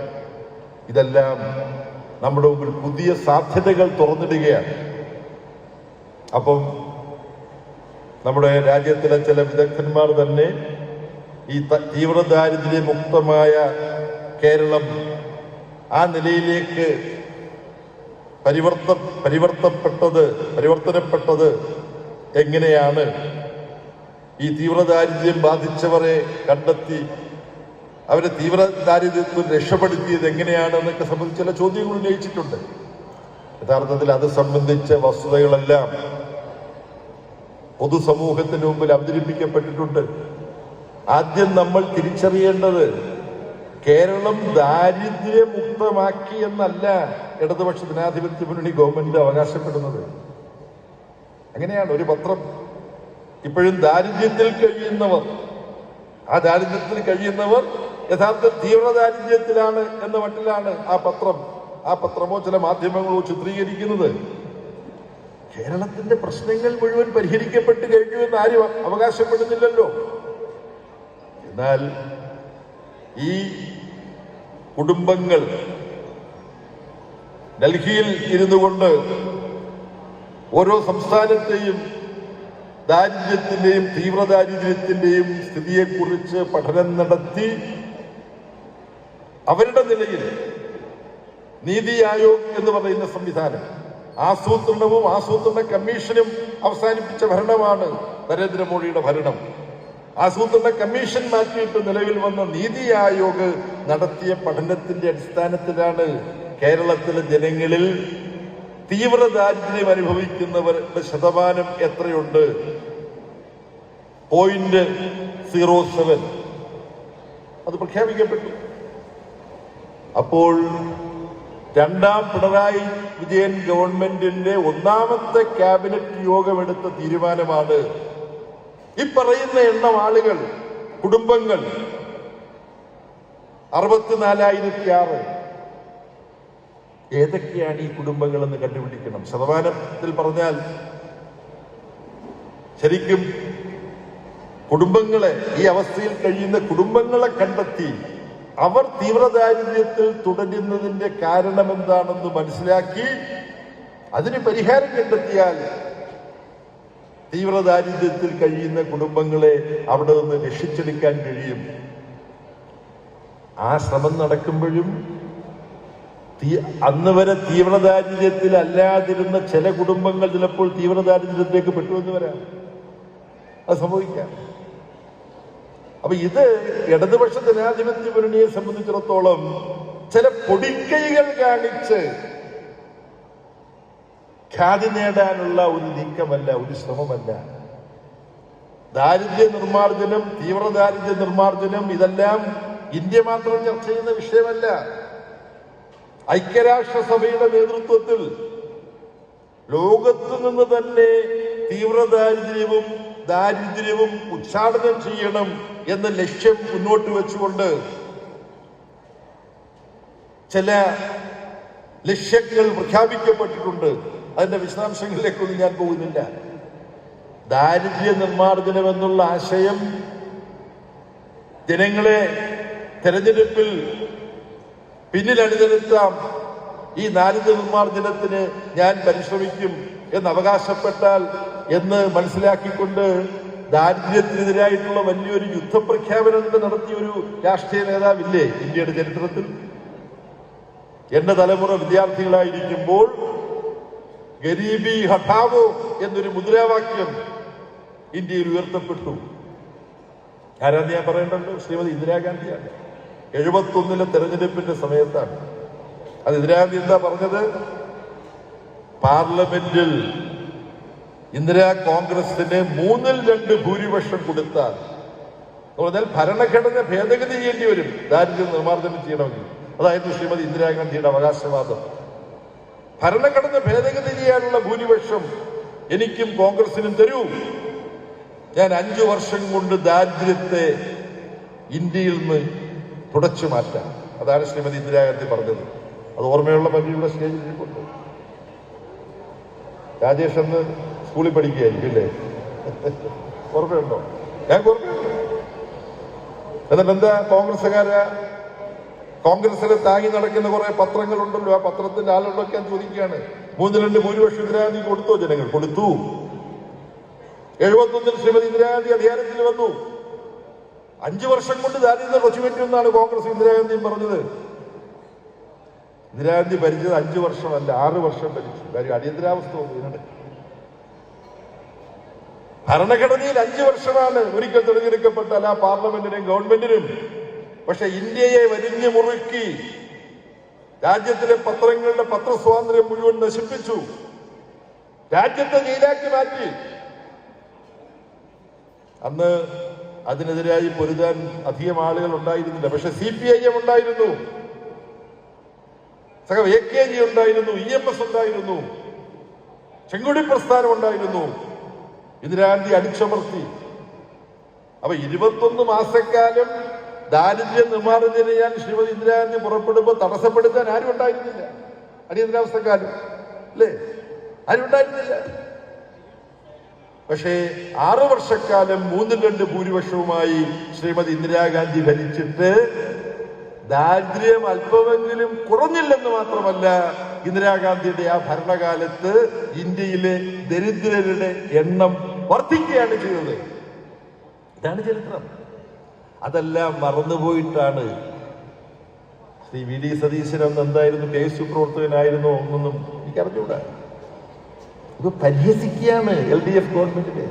ഇതെല്ലാം നമ്മുടെ മുമ്പിൽ പുതിയ സാധ്യതകൾ തുറന്നിടുകയാണ്. അപ്പം നമ്മുടെ രാജ്യത്തിലെ ചില വിദഗ്ധന്മാർ തന്നെ ഈ തീവ്ര ദാരിദ്ര്യമുക്തമായ കേരളം ആ നിലയിലേക്ക് പരിവർത്തനപ്പെട്ടത് എങ്ങനെയാണ്, ഈ തീവ്ര ദാരിദ്ര്യം ബാധിച്ചവരെ കണ്ടെത്തി അവരെ തീവ്ര ദാരിദ്ര്യത്തിൽ രക്ഷപ്പെടുത്തിയത് എങ്ങനെയാണ് എന്നൊക്കെ സംബന്ധിച്ച് ചില ചോദ്യങ്ങൾ ഉന്നയിച്ചിട്ടുണ്ട്. യഥാർത്ഥത്തിൽ അത് സംബന്ധിച്ച വസ്തുതകളെല്ലാം പൊതുസമൂഹത്തിന് മുമ്പിൽ അവതരിപ്പിക്കപ്പെട്ടിട്ടുണ്ട്. ആദ്യം നമ്മൾ തിരിച്ചറിയേണ്ടത് കേരളം ദാരിദ്ര്യമുക്തമാക്കി എന്നല്ല ഇടതുപക്ഷ ജനാധിപത്യ മുന്നണി ഗവൺമെന്റ് അവകാശപ്പെടുന്നത്. അങ്ങനെയാണ് ഒരു പത്രം ഇപ്പോഴും ദാരിദ്ര്യത്തിൽ കഴിയുന്നവർ, ആ ദാരിദ്ര്യത്തിൽ കഴിയുന്നവർ യഥാർത്ഥ തീവ്ര ദാരിദ്ര്യത്തിലാണ് എന്ന മട്ടിലാണ് ആ പത്രമോ ചില മാധ്യമങ്ങളോ ചിത്രീകരിക്കുന്നത്. കേരളത്തിന്റെ പ്രശ്നങ്ങൾ മുഴുവൻ പരിഹരിക്കപ്പെട്ട് കഴിഞ്ഞു എന്ന് ആരും അവകാശപ്പെടുന്നില്ലല്ലോ. എന്നാൽ ഈ കുടുംബങ്ങൾ ഡൽഹിയിൽ ഇരുന്നു കൊണ്ട് ഓരോ സംസ്ഥാനത്തെയും ദാരിദ്ര്യത്തിന്റെയും തീവ്ര ദാരിദ്ര്യത്തിന്റെയും സ്ഥിതിയെക്കുറിച്ച് പഠനം നടത്തി അവരുടെ നിലയിൽ നീതി ആയോഗ് എന്ന് പറയുന്ന സംവിധാനം, ആസൂത്രണവും ആസൂത്രണ കമ്മീഷനും അവസാനിപ്പിച്ച ഭരണമാണ് നരേന്ദ്രമോദിയുടെ ഭരണം. ആസൂത്രണ കമ്മീഷൻ മാറ്റിയിട്ട് നിലവിൽ വന്ന നീതി ആയോഗ് നടത്തിയ പഠനത്തിന്റെ അടിസ്ഥാനത്തിലാണ് കേരളത്തിലെ ജനങ്ങളിൽ തീവ്ര ദാരിദ്ര്യം അനുഭവിക്കുന്നവരുടെ ശതമാനം എത്രയുണ്ട്, 0.07 അത് പ്രഖ്യാപിക്കപ്പെട്ടു. അപ്പോൾ രണ്ടാം പിണറായി വിജയൻ ഗവൺമെന്റിന്റെ ഒന്നാമത്തെ ക്യാബിനറ്റ് യോഗമെടുത്ത തീരുമാനമാണ് ഈ പറയുന്ന എണ്ണം ആളുകൾ, കുടുംബങ്ങൾ 64,006. ഏതൊക്കെയാണ് ഈ കുടുംബങ്ങളെന്ന് കണ്ടുപിടിക്കണം. ശതമാനത്തിൽ പറഞ്ഞാൽ ശരിക്കും കുടുംബങ്ങളെ, ഈ അവസ്ഥയിൽ കഴിയുന്ന കുടുംബങ്ങളെ കണ്ടെത്തി അവർ തീവ്രദാരിദ്ര്യത്തിൽ തുടരുന്നതിന്റെ കാരണം എന്താണെന്ന് മനസ്സിലാക്കി അതിന് പരിഹാരം കണ്ടെത്തിയാൽ തീവ്രദാരിദ്ര്യത്തിൽ കഴിയുന്ന കുടുംബങ്ങളെ അവിടെ നിന്ന് രക്ഷിച്ചെടുക്കാൻ കഴിയും. ആ ശ്രമം നടക്കുമ്പോഴും അന്ന് വരെ തീവ്രദാരിദ്ര്യത്തിൽ അല്ലാതിരുന്ന ചില കുടുംബങ്ങൾ ചിലപ്പോൾ തീവ്രദാരിദ്ര്യത്തിലേക്ക് പെട്ടുവെന്ന് വരാം. അത് സംഭവിക്കാം. അപ്പൊ ഇത് ഇടതുപക്ഷ ജനാധിപത്യ മുന്നണിയെ സംബന്ധിച്ചിടത്തോളം ചില പൊടിക്കൈകൾ കാണിച്ച് ഖ്യാതി നേടാനുള്ള ഒരു നീക്കമല്ല, ഒരു ശ്രമമല്ല. ദാരിദ്ര്യ നിർമ്മാർജ്ജനം, തീവ്രദാരിദ്ര്യ നിർമ്മാർജ്ജനം ഇതെല്ലാം ഇന്ത്യ മാത്രം ചർച്ച ചെയ്യുന്ന വിഷയമല്ല. ഐക്യരാഷ്ട്രസഭയുടെ നേതൃത്വത്തിൽ ലോകത്തു നിന്ന് തന്നെ ദാരിദ്ര്യവും ഉച്ചാടനം ചെയ്യണം എന്ന ലക്ഷ്യം മുന്നോട്ട് വെച്ചുകൊണ്ട് ചില ലക്ഷ്യങ്ങൾ പ്രഖ്യാപിക്കപ്പെട്ടിട്ടുണ്ട്. അതിന്റെ വിശദാംശങ്ങളിലേക്കൊന്നും ഞാൻ പോകുന്നില്ല. ദാരിദ്ര്യ നിർമ്മാർജ്ജനം എന്നുള്ള ആശയം ജനങ്ങളെ തെരഞ്ഞെടുപ്പിൽ പിന്നിൽ അണിനിരത്താം, ഈ ദാരിദ്ര്യ നിർമ്മാർജ്ജനത്തിന് ഞാൻ പരിശ്രമിക്കും എന്ന് അവകാശപ്പെട്ടാൽ എന്ന് മനസ്സിലാക്കിക്കൊണ്ട് ദാരിദ്ര്യത്തിനെതിരായിട്ടുള്ള വലിയൊരു യുദ്ധപ്രഖ്യാപനം നടത്തിയ ഒരു രാഷ്ട്രീയ നേതാവില്ലേ ഇന്ത്യയുടെ ചരിത്രത്തിൽ? എന്റെ തലമുറ വിദ്യാർത്ഥികളായിരിക്കുമ്പോൾ ഗരീബി ഹഠാവോ എന്നൊരു മുദ്രാവാക്യം ഇന്ത്യയിൽ ഉയർത്തപ്പെട്ടു. ആരാന്ന് ഞാൻ പറയേണ്ടല്ലോ, ശ്രീമതി ഇന്ദിരാഗാന്ധിയാണ്. 71 തെരഞ്ഞെടുപ്പിന്റെ സമയത്താണ് അത്. ഇന്ദിരാഗാന്ധി എന്താ പറഞ്ഞത്? പാർലമെന്റിൽ ഇന്ദിരാ കോൺഗ്രസിന് 3/2 ഭൂരിപക്ഷം കൊടുത്താൽ, എന്ന് പറഞ്ഞാൽ ഭരണഘടന ഭേദഗതി ചെയ്യേണ്ടി വരും ദാരിദ്ര്യ നിർമ്മാർജ്ജനം ചെയ്യണമെങ്കിൽ. അതായിരുന്നു ശ്രീമതി ഇന്ദിരാഗാന്ധിയുടെ അവകാശവാദം. ഭരണഘടന ഭേദഗതി ചെയ്യാനുള്ള ഭൂരിപക്ഷം എനിക്കും കോൺഗ്രസിനും തരൂ, ഞാൻ 5 വർഷം കൊണ്ട് ദാരിദ്ര്യത്തെ ഇന്ത്യയിൽ നിന്ന് തുടച്ചു മാറ്റാം. അതാണ് ശ്രീമതി ഇന്ദിരാഗാന്ധി പറഞ്ഞത്. അത് ഓർമ്മയുള്ള പള്ളിയുടെ സ്റ്റേജിൽ ഇരിപ്പുണ്ട്. രാജേഷ് എന്ന് സ്കൂളിൽ പഠിക്കുകയായിരിക്കും അല്ലേ? ഓർമ്മയുണ്ടോ? ഞാൻ ഓർമ്മയുണ്ട്. എന്നിട്ട് എന്താ കോൺഗ്രസിനെ താങ്ങി നടക്കുന്ന കുറെ പത്രങ്ങളുണ്ടല്ലോ, ആ പത്രത്തിന്റെ ആളുകളൊക്കെ ചോദിക്കുകയാണ്, 3/2 ഭൂരിപക്ഷം ഇന്ദിരാഗാന്ധി കൊടുത്തോ? ജനങ്ങൾ കൊടുത്തു. 71 ശ്രീമതി ഇന്ദിരാഗാന്ധി അധികാരത്തിൽ വന്നു. 5 വർഷം കൊണ്ട് ദാരിദ്ര്യം കുറച്ചുപറ്റുമെന്നാണ് കോൺഗ്രസ് ഇന്ദിരാഗാന്ധിയും പറഞ്ഞത്. ഇന്ദിരാഗാന്ധി ഭരിച്ചത് 5 വർഷമല്ല, 6 വർഷം ഭരിച്ചു. കാര്യം അടിയന്തരാവസ്ഥ വന്നു. ഭരണഘടനയിൽ 5 വർഷമാണ് ഒരിക്കൽ തിരഞ്ഞെടുക്കപ്പെട്ട ആ പാർലമെന്റിനും ഗവൺമെന്റിനും. പക്ഷെ ഇന്ത്യയെ വരിഞ്ഞു മുറുക്കി രാജ്യത്തിലെ പത്രങ്ങളുടെ പത്രസ്വാതന്ത്ര്യം മുഴുവൻ നശിപ്പിച്ചു, രാജ്യത്തെ ജയിലാക്കി മാറ്റി. അന്ന് അതിനെതിരായി പൊരുതാൻ അധികം ആളുകൾ ഉണ്ടായിരുന്നില്ല. പക്ഷെ CPIM ഉണ്ടായിരുന്നു, AKG ഉണ്ടായിരുന്നു, EMS ഉണ്ടായിരുന്നു, ചെങ്കൊടി പ്രസ്ഥാനം ഉണ്ടായിരുന്നു. ഇന്ദിരാഗാന്ധി അടിച്ചമർത്തി. അപ്പൊ 21 മാസക്കാലം ദാരിദ്ര്യ നിർമ്മാർജ്ജനം ചെയ്യാൻ ശ്രീമതി ഇന്ദിരാഗാന്ധി പുറപ്പെടുമ്പോൾ തടസ്സപ്പെടുത്താൻ ആരും ഉണ്ടായിരുന്നില്ല. അടിയന്തരാവസ്ഥക്കാരും അല്ലേ, ആരും ഉണ്ടായിരുന്നില്ല. പക്ഷേ 6 വർഷക്കാലം 3/2 ഭൂരിപക്ഷവുമായി ശ്രീമതി ഇന്ദിരാഗാന്ധി ഭരിച്ചിട്ട് ദാരിദ്ര്യം അല്പമെങ്കിലും കുറഞ്ഞില്ലെന്ന് മാത്രമല്ല, ഇന്ദിരാഗാന്ധിയുടെ ആ ഭരണകാലത്ത് ഇന്ത്യയിലെ ദരിദ്രരുടെ എണ്ണം വർദ്ധിക്കുകയാണ് ചെയ്തത്. ഇതാണ് ചരിത്രം. അതെല്ലാം മറന്നുപോയിട്ടാണ് ശ്രീ VD സതീശൻ അന്ന് എന്തായിരുന്നു, KSU പ്രവർത്തകനായിരുന്നോ ഒന്നൊന്നും എനിക്കറിഞ്ഞൂടാ. ഇത് പരിഹസിക്കുകയാണ് LDF ഗവൺമെന്റിനെ.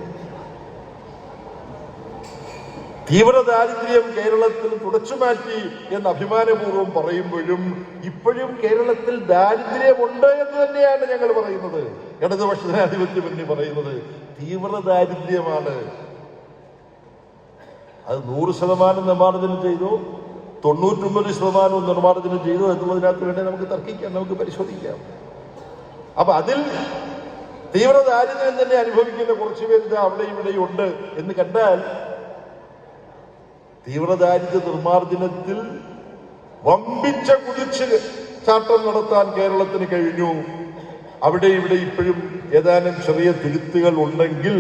തീവ്ര ദാരിദ്ര്യം കേരളത്തിൽ തുടച്ചുമാറ്റി എന്ന് അഭിമാനപൂർവ്വം പറയുമ്പോഴും ഇപ്പോഴും കേരളത്തിൽ ദാരിദ്ര്യമുണ്ട് എന്ന് തന്നെയാണ് ഞങ്ങൾ പറയുന്നത്. ഇടതുപക്ഷ ജനാധിപത്യ മുന്നണി പറയുന്നത് തീവ്ര ദാരിദ്ര്യമാണ്. അത് 100% നിർമ്മാർജ്ജനം ചെയ്തു, 99% നിർമ്മാർജ്ജനം ചെയ്തു എന്നുള്ളതിനകത്ത് വേണ്ടി നമുക്ക് തർക്കിക്കാം, നമുക്ക് പരിശോധിക്കാം. അപ്പൊ അതിൽ തീവ്ര ദാരിദ്ര്യം തന്നെ അനുഭവിക്കുന്ന കുറച്ചു പേര് അവിടെ ഇവിടെയും ഉണ്ട് എന്ന് കണ്ടാൽ തീവ്രദാരിദ്ര്യ നിർമ്മാർജ്ജനത്തിൽ വമ്പിച്ച കുതിച്ച് ചാട്ടം നടത്താൻ കേരളത്തിന് കഴിഞ്ഞു. അവിടെ ഇവിടെ ഇപ്പോഴും ഏതാനും ചെറിയ തിരുത്തുകൾ ഉണ്ടെങ്കിൽ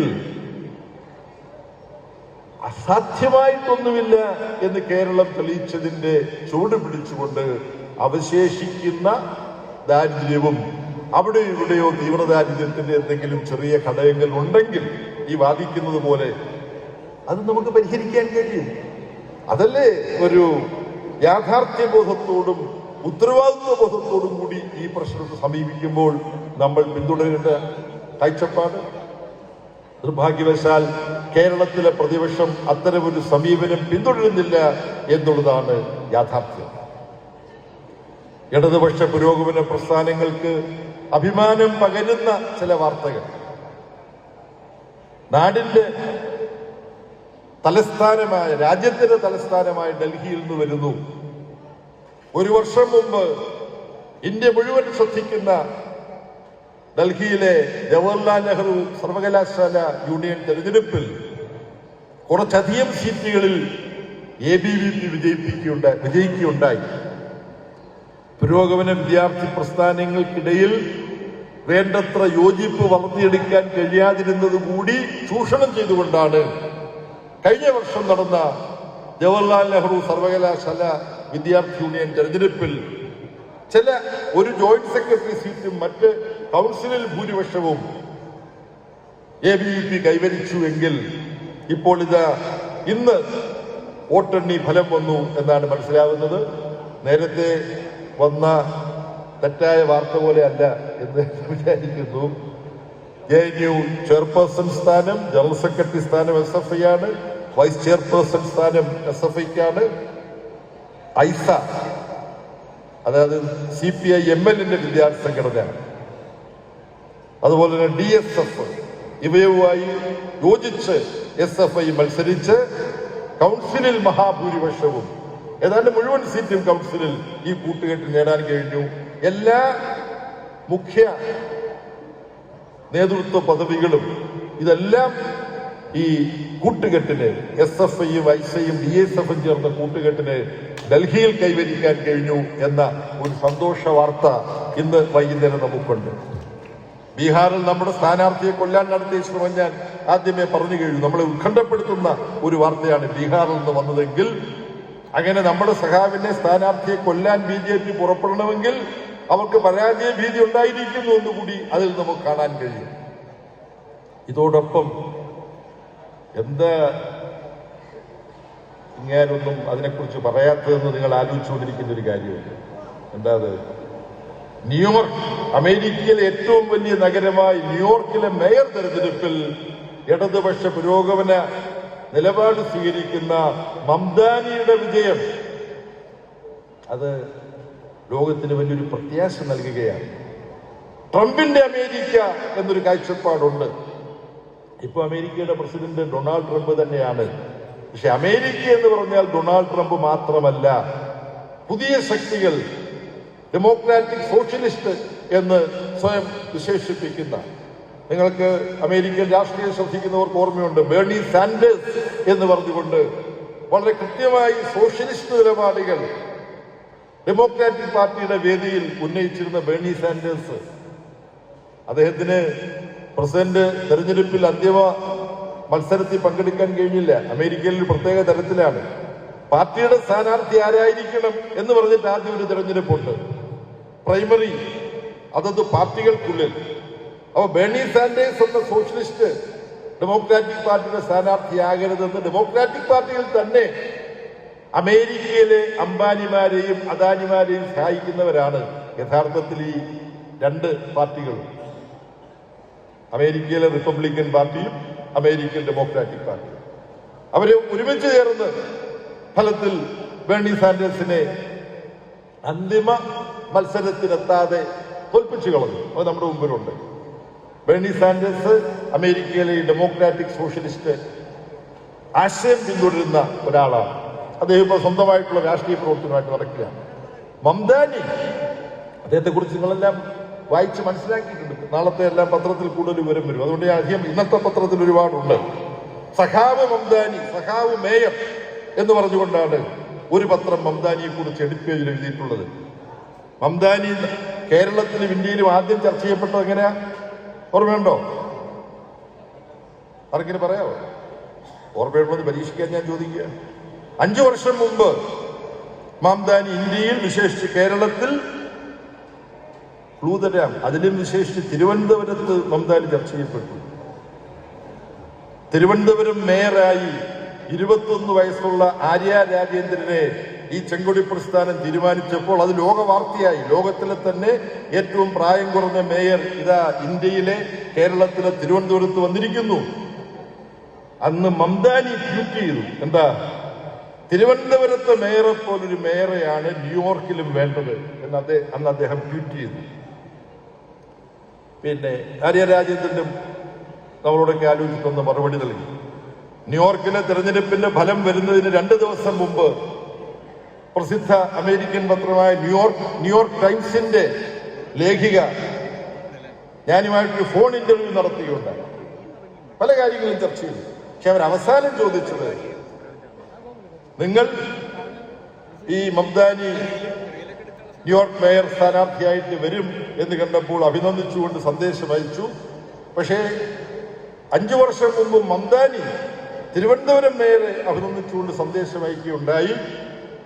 അസാധ്യമായിട്ടൊന്നുമില്ല എന്ന് കേരളം തെളിയിച്ചതിന്റെ ചൂട് പിടിച്ചുകൊണ്ട് അവശേഷിക്കുന്ന ദാരിദ്ര്യവും അവിടെ ഇവിടെയോ തീവ്രദാരിദ്ര്യത്തിന്റെ എന്തെങ്കിലും ചെറിയ ഘടകങ്ങൾ ഉണ്ടെങ്കിൽ ഈ വാദിക്കുന്നത് പോലെ അത് നമുക്ക് പരിഹരിക്കാൻ കഴിയും. അതല്ലേ ഒരു യാഥാർത്ഥ്യബോധത്തോടും ഉത്തരവാദിത്വ ബോധത്തോടും കൂടി ഈ പ്രശ്നത്തെ സമീപിക്കുമ്പോൾ നമ്മൾ പിന്തുടരേണ്ട കാഴ്ചപ്പാട്. നിർഭാഗ്യവശാൽ കേരളത്തിലെ പ്രതിപക്ഷം അത്തരമൊരു സമീപനം പിന്തുടരുന്നില്ല എന്നുള്ളതാണ് യാഥാർത്ഥ്യം. ഇടതുപക്ഷ പുരോഗമന പ്രസ്ഥാനങ്ങൾക്ക് അഭിമാനം പകരുന്ന ചില വാർത്തകൾ നാടിന്റെ തലസ്ഥാനമായ, രാജ്യത്തിന്റെ തലസ്ഥാനമായ ഡൽഹിയിൽ നിന്ന് വരുന്നു. ഒരു വർഷം മുമ്പ് ഇന്ത്യ മുഴുവൻ ശ്രദ്ധിക്കുന്ന ഡൽഹിയിലെ ജവഹർലാൽ നെഹ്റു സർവകലാശാല യൂണിയൻ തെരഞ്ഞെടുപ്പിൽ കുറച്ചധികം സീറ്റുകളിൽ ABVP വിജയിക്കുകയുണ്ടായി. പുരോഗമന വിദ്യാർത്ഥി പ്രസ്ഥാനങ്ങൾക്കിടയിൽ വേണ്ടത്ര യോജിപ്പ് വളർത്തിയെടുക്കാൻ കഴിയാതിരുന്നത് കൂടി ചൂഷണം ചെയ്തുകൊണ്ടാണ് കഴിഞ്ഞ വർഷം നടന്ന ജവഹർലാൽ നെഹ്റു സർവകലാശാല വിദ്യാർത്ഥി യൂണിയൻ തെരഞ്ഞെടുപ്പിൽ ഒരു ജോയിന്റ് സെക്രട്ടറി സീറ്റും മറ്റ് കൗൺസിലിൽ ഭൂരിപക്ഷവും ABVP കൈവരിച്ചുവെങ്കിൽ ഇപ്പോൾ ഇന്ന് വോട്ടെണ്ണി ഫലം വന്നു എന്നാണ് മനസ്സിലാവുന്നത്. നേരത്തെ വന്ന തെറ്റായ വാർത്ത പോലെ അല്ല എന്ന് വിചാരിക്കുന്നു. JNU ചെയർപേഴ്സൺ സ്ഥാനം, ജനറൽ സെക്രട്ടറി സ്ഥാനം SFI ആണ്, വൈസ് ചെയർപേഴ്സൺ സ്ഥാനം SFIക്കാണ്. ഐസ, അതായത് CPI-MLന്റെ വിദ്യാർത്ഥി സംഘടനയാണ്. അതുപോലെ തന്നെ DSF ഇവയുമായി യോജിച്ച് SFI മത്സരിച്ച് കൗൺസിലിൽ മഹാഭൂരിപക്ഷവും ഏതാണ്ട് മുഴുവൻ സീറ്റും കൗൺസിലിൽ ഈ കൂട്ടുകെട്ട് നേടാൻ കഴിഞ്ഞു. എല്ലാ മുഖ്യ നേതൃത്വ പദവികളും ഇതെല്ലാം ഈ കൂട്ടുകെട്ടിന് SFIയും ഐസയും DSFും ചേർന്ന കൂട്ടുകെട്ടിന് ഡൽഹിയിൽ കൈവരിക്കാൻ കഴിഞ്ഞു എന്ന ഒരു സന്തോഷ വാർത്ത ഇന്ന് വൈകുന്നേരം നമുക്കുണ്ട്. ബീഹാറിൽ നമ്മുടെ സ്ഥാനാർത്ഥിയെ കൊല്ലാൻ നടത്തിയ ശ്രമം ഞാൻ ആദ്യമേ പറഞ്ഞു കഴിഞ്ഞു. നമ്മളെ ഉത്കണ്ഠപ്പെടുത്തുന്ന ഒരു വാർത്തയാണ് ബീഹാറിൽ നിന്ന് വന്നതെങ്കിൽ അങ്ങനെ നമ്മുടെ സഖാവിനെ സ്ഥാനാർത്ഥിയെ കൊല്ലാൻ BJP പുറപ്പെടണമെങ്കിൽ അവർക്ക് പരാജയ ഭീതി ഉണ്ടായിരിക്കുന്നു എന്നുകൂടി അതിൽ നമുക്ക് കാണാൻ കഴിയും. ഇതോടൊപ്പം എന്താ ഇങ്ങനൊന്നും അതിനെക്കുറിച്ച് പറയാത്തതെന്ന് നിങ്ങൾ ആലോചിച്ചുകൊണ്ടിരിക്കുന്ന ഒരു കാര്യമുണ്ട്. എന്താ അത്? ന്യൂയോർക്ക്, അമേരിക്കയിലെ ഏറ്റവും വലിയ നഗരമായ ന്യൂയോർക്കിലെ മേയർ തെരഞ്ഞെടുപ്പിൽ ഇടതുപക്ഷ പുരോഗമന നിലപാട് സ്വീകരിക്കുന്ന മംദാനിയുടെ വിജയം അത് ലോകത്തിന് വലിയൊരു പ്രത്യാശ നൽകുകയാണ്. ട്രംപിന്റെ അമേരിക്ക എന്നൊരു കാഴ്ചപ്പാടുണ്ട്. ഇപ്പൊ അമേരിക്കയുടെ പ്രസിഡന്റ് ഡൊണാൾഡ് ട്രംപ് തന്നെയാണ്. പക്ഷെ അമേരിക്ക എന്ന് പറഞ്ഞാൽ ഡൊണാൾഡ് ട്രംപ് മാത്രമല്ല, പുതിയ ശക്തികൾ ഡെമോക്രാറ്റിക് സോഷ്യലിസ്റ്റ് എന്ന് സ്വയം വിശേഷിപ്പിക്കുന്ന, നിങ്ങൾക്ക് അമേരിക്കൻ രാഷ്ട്രീയം ശ്രദ്ധിക്കുന്നവർക്ക് ഓർമ്മയുണ്ട്, ബേർണി സാൻഡേഴ്സ് എന്ന് പറഞ്ഞുകൊണ്ട് വളരെ കൃത്യമായി സോഷ്യലിസ്റ്റ് നിലപാടുകൾ ഡെമോക്രാറ്റിക് പാർട്ടിയുടെ വേദിയിൽ ഉന്നയിച്ചിരുന്ന ബേർണി സാൻഡേഴ്സ്, അദ്ദേഹത്തിന് പ്രസിഡന്റ് തെരഞ്ഞെടുപ്പിൽ അന്തിമ മത്സരത്തിൽ പങ്കെടുക്കാൻ കഴിഞ്ഞില്ല. അമേരിക്കയിൽ ഒരു പ്രത്യേക തരത്തിലാണ്. പാർട്ടിയുടെ സ്ഥാനാർത്ഥി ആരായിരിക്കണം എന്ന് പറഞ്ഞിട്ട് ആദ്യം ഒരു തെരഞ്ഞെടുപ്പുണ്ട്, പ്രൈമറി, അതത് പാർട്ടികൾക്കുള്ളിൽ. അപ്പൊ ബേർണി സാൻഡേഴ്സ് എന്ന സോഷ്യലിസ്റ്റ് ഡെമോക്രാറ്റിക് പാർട്ടിയുടെ സ്ഥാനാർത്ഥിയാകരുതെന്ന് ഡെമോക്രാറ്റിക് പാർട്ടിയിൽ തന്നെ അമേരിക്കയിലെ അംബാനിമാരെയും അദാനിമാരെയും സഹായിക്കുന്നവരാണ് യഥാർത്ഥത്തിൽ ഈ രണ്ട് പാർട്ടികളും, അമേരിക്കയിലെ റിപ്പബ്ലിക്കൻ പാർട്ടിയും അമേരിക്കൻ ഡെമോക്രാറ്റിക് പാർട്ടിയും. അവരെ ഒരുമിച്ച് ചേർന്ന് ഫലത്തിൽ ബേർണി സാൻഡേഴ്സിനെ അന്തിമ മത്സരത്തിനെത്താതെ തോൽപ്പിച്ചു കളഞ്ഞു. അത് നമ്മുടെ മുമ്പിലുണ്ട്. ബേർണി സാൻഡേഴ്സ് അമേരിക്കയിലെ ഡെമോക്രാറ്റിക് സോഷ്യലിസ്റ്റ് ആശയം പിന്തുടരുന്ന ഒരാളാണ്. അദ്ദേഹം ഇപ്പോൾ സ്വന്തമായിട്ടുള്ള രാഷ്ട്രീയ പ്രവർത്തനമായിട്ട് നടക്കുക. മംദാനി, അദ്ദേഹത്തെക്കുറിച്ച് നിങ്ങളെല്ലാം വായിച്ച് മനസ്സിലാക്കിയിട്ടുണ്ട്. നാളത്തെ എല്ലാം പത്രത്തിൽ കൂടുതൽ വിവരം വരും. അതുകൊണ്ട് അധികം ഇന്നത്തെ പത്രത്തിൽ ഒരുപാടുണ്ട്. സഖാവ് മംദാനി, സഖാവ് മേയർ എന്ന് പറഞ്ഞുകൊണ്ടാണ് ഒരു പത്രം മംദാനിയെ കുറിച്ച് എഡിറ്റ് പേജിൽ എഴുതിയിട്ടുള്ളത്. മംദാനി കേരളത്തിലും ഇന്ത്യയിലും ആദ്യം ചർച്ച ചെയ്യപ്പെട്ടത് എങ്ങനെയാ ഓർമ്മയുണ്ടോ? ആർക്കിന് പറയാമോ? ഓർമ്മയുള്ളത് പരീക്ഷിക്കാൻ ഞാൻ ചോദിക്കുക. 5 വർഷം മുമ്പ് മംദാനി ഇന്ത്യയിൽ, വിശേഷിച്ച് കേരളത്തിൽ, ക്ലൂതരാം, അതിലും വിശേഷിച്ച് തിരുവനന്തപുരത്ത് മംദാനി ചർച്ച ചെയ്യപ്പെട്ടു. തിരുവനന്തപുരം മേയറായി 21 വയസ്സുള്ള ആര്യ രാജേന്ദ്രനെ ഈ ചെങ്കൊടി പ്രസ്ഥാനം തീരുമാനിച്ചപ്പോൾ അത് ലോകവാർത്തയായി. ലോകത്തിലെ തന്നെ ഏറ്റവും പ്രായം കുറഞ്ഞ മേയർ ഇതാ ഇന്ത്യയിലെ കേരളത്തിലെ തിരുവനന്തപുരത്ത് വന്നിരിക്കുന്നു. അന്ന് മംദാനി ട്വീറ്റ് ചെയ്തു, എന്താ, തിരുവനന്തപുരത്തെ മേയറെ പോലൊരു മേയറെയാണ് ന്യൂയോർക്കിലും വേണ്ടത് എന്ന് അന്ന് അദ്ദേഹം ട്വീറ്റ് ചെയ്തു. പിന്നെ ആര്യ രാജേന്ദ്രനും നമ്മളോടൊക്കെ ആലോചിക്കുന്ന മറുപടി നൽകി. ന്യൂയോർക്കിലെ തെരഞ്ഞെടുപ്പിന്റെ ഫലം വരുന്നതിന് 2 ദിവസം മുമ്പ് പ്രസിദ്ധ അമേരിക്കൻ പത്രമായ ന്യൂയോർക്ക് ടൈംസിന്റെ ലേഖിക ഞാനുമായിട്ടൊരു ഫോൺ ഇന്റർവ്യൂ നടത്തുകയുണ്ടായി. പല കാര്യങ്ങളും ചർച്ച ചെയ്തു. പക്ഷെ അവർ അവസാനം ചോദിച്ചത്, നിങ്ങൾ ഈ മംദാനി ന്യൂയോർക്ക് മേയർ സ്ഥാനാർത്ഥിയായിട്ട് വരും എന്ന് കണ്ടപ്പോൾ അഭിനന്ദിച്ചുകൊണ്ട് സന്ദേശം അയച്ചു. പക്ഷേ 5 വർഷം മുമ്പ് മംദാനി തിരുവനന്തപുരം മേയറെ അഭിനന്ദിച്ചുകൊണ്ട് സന്ദേശം അയക്കുകയുണ്ടായി.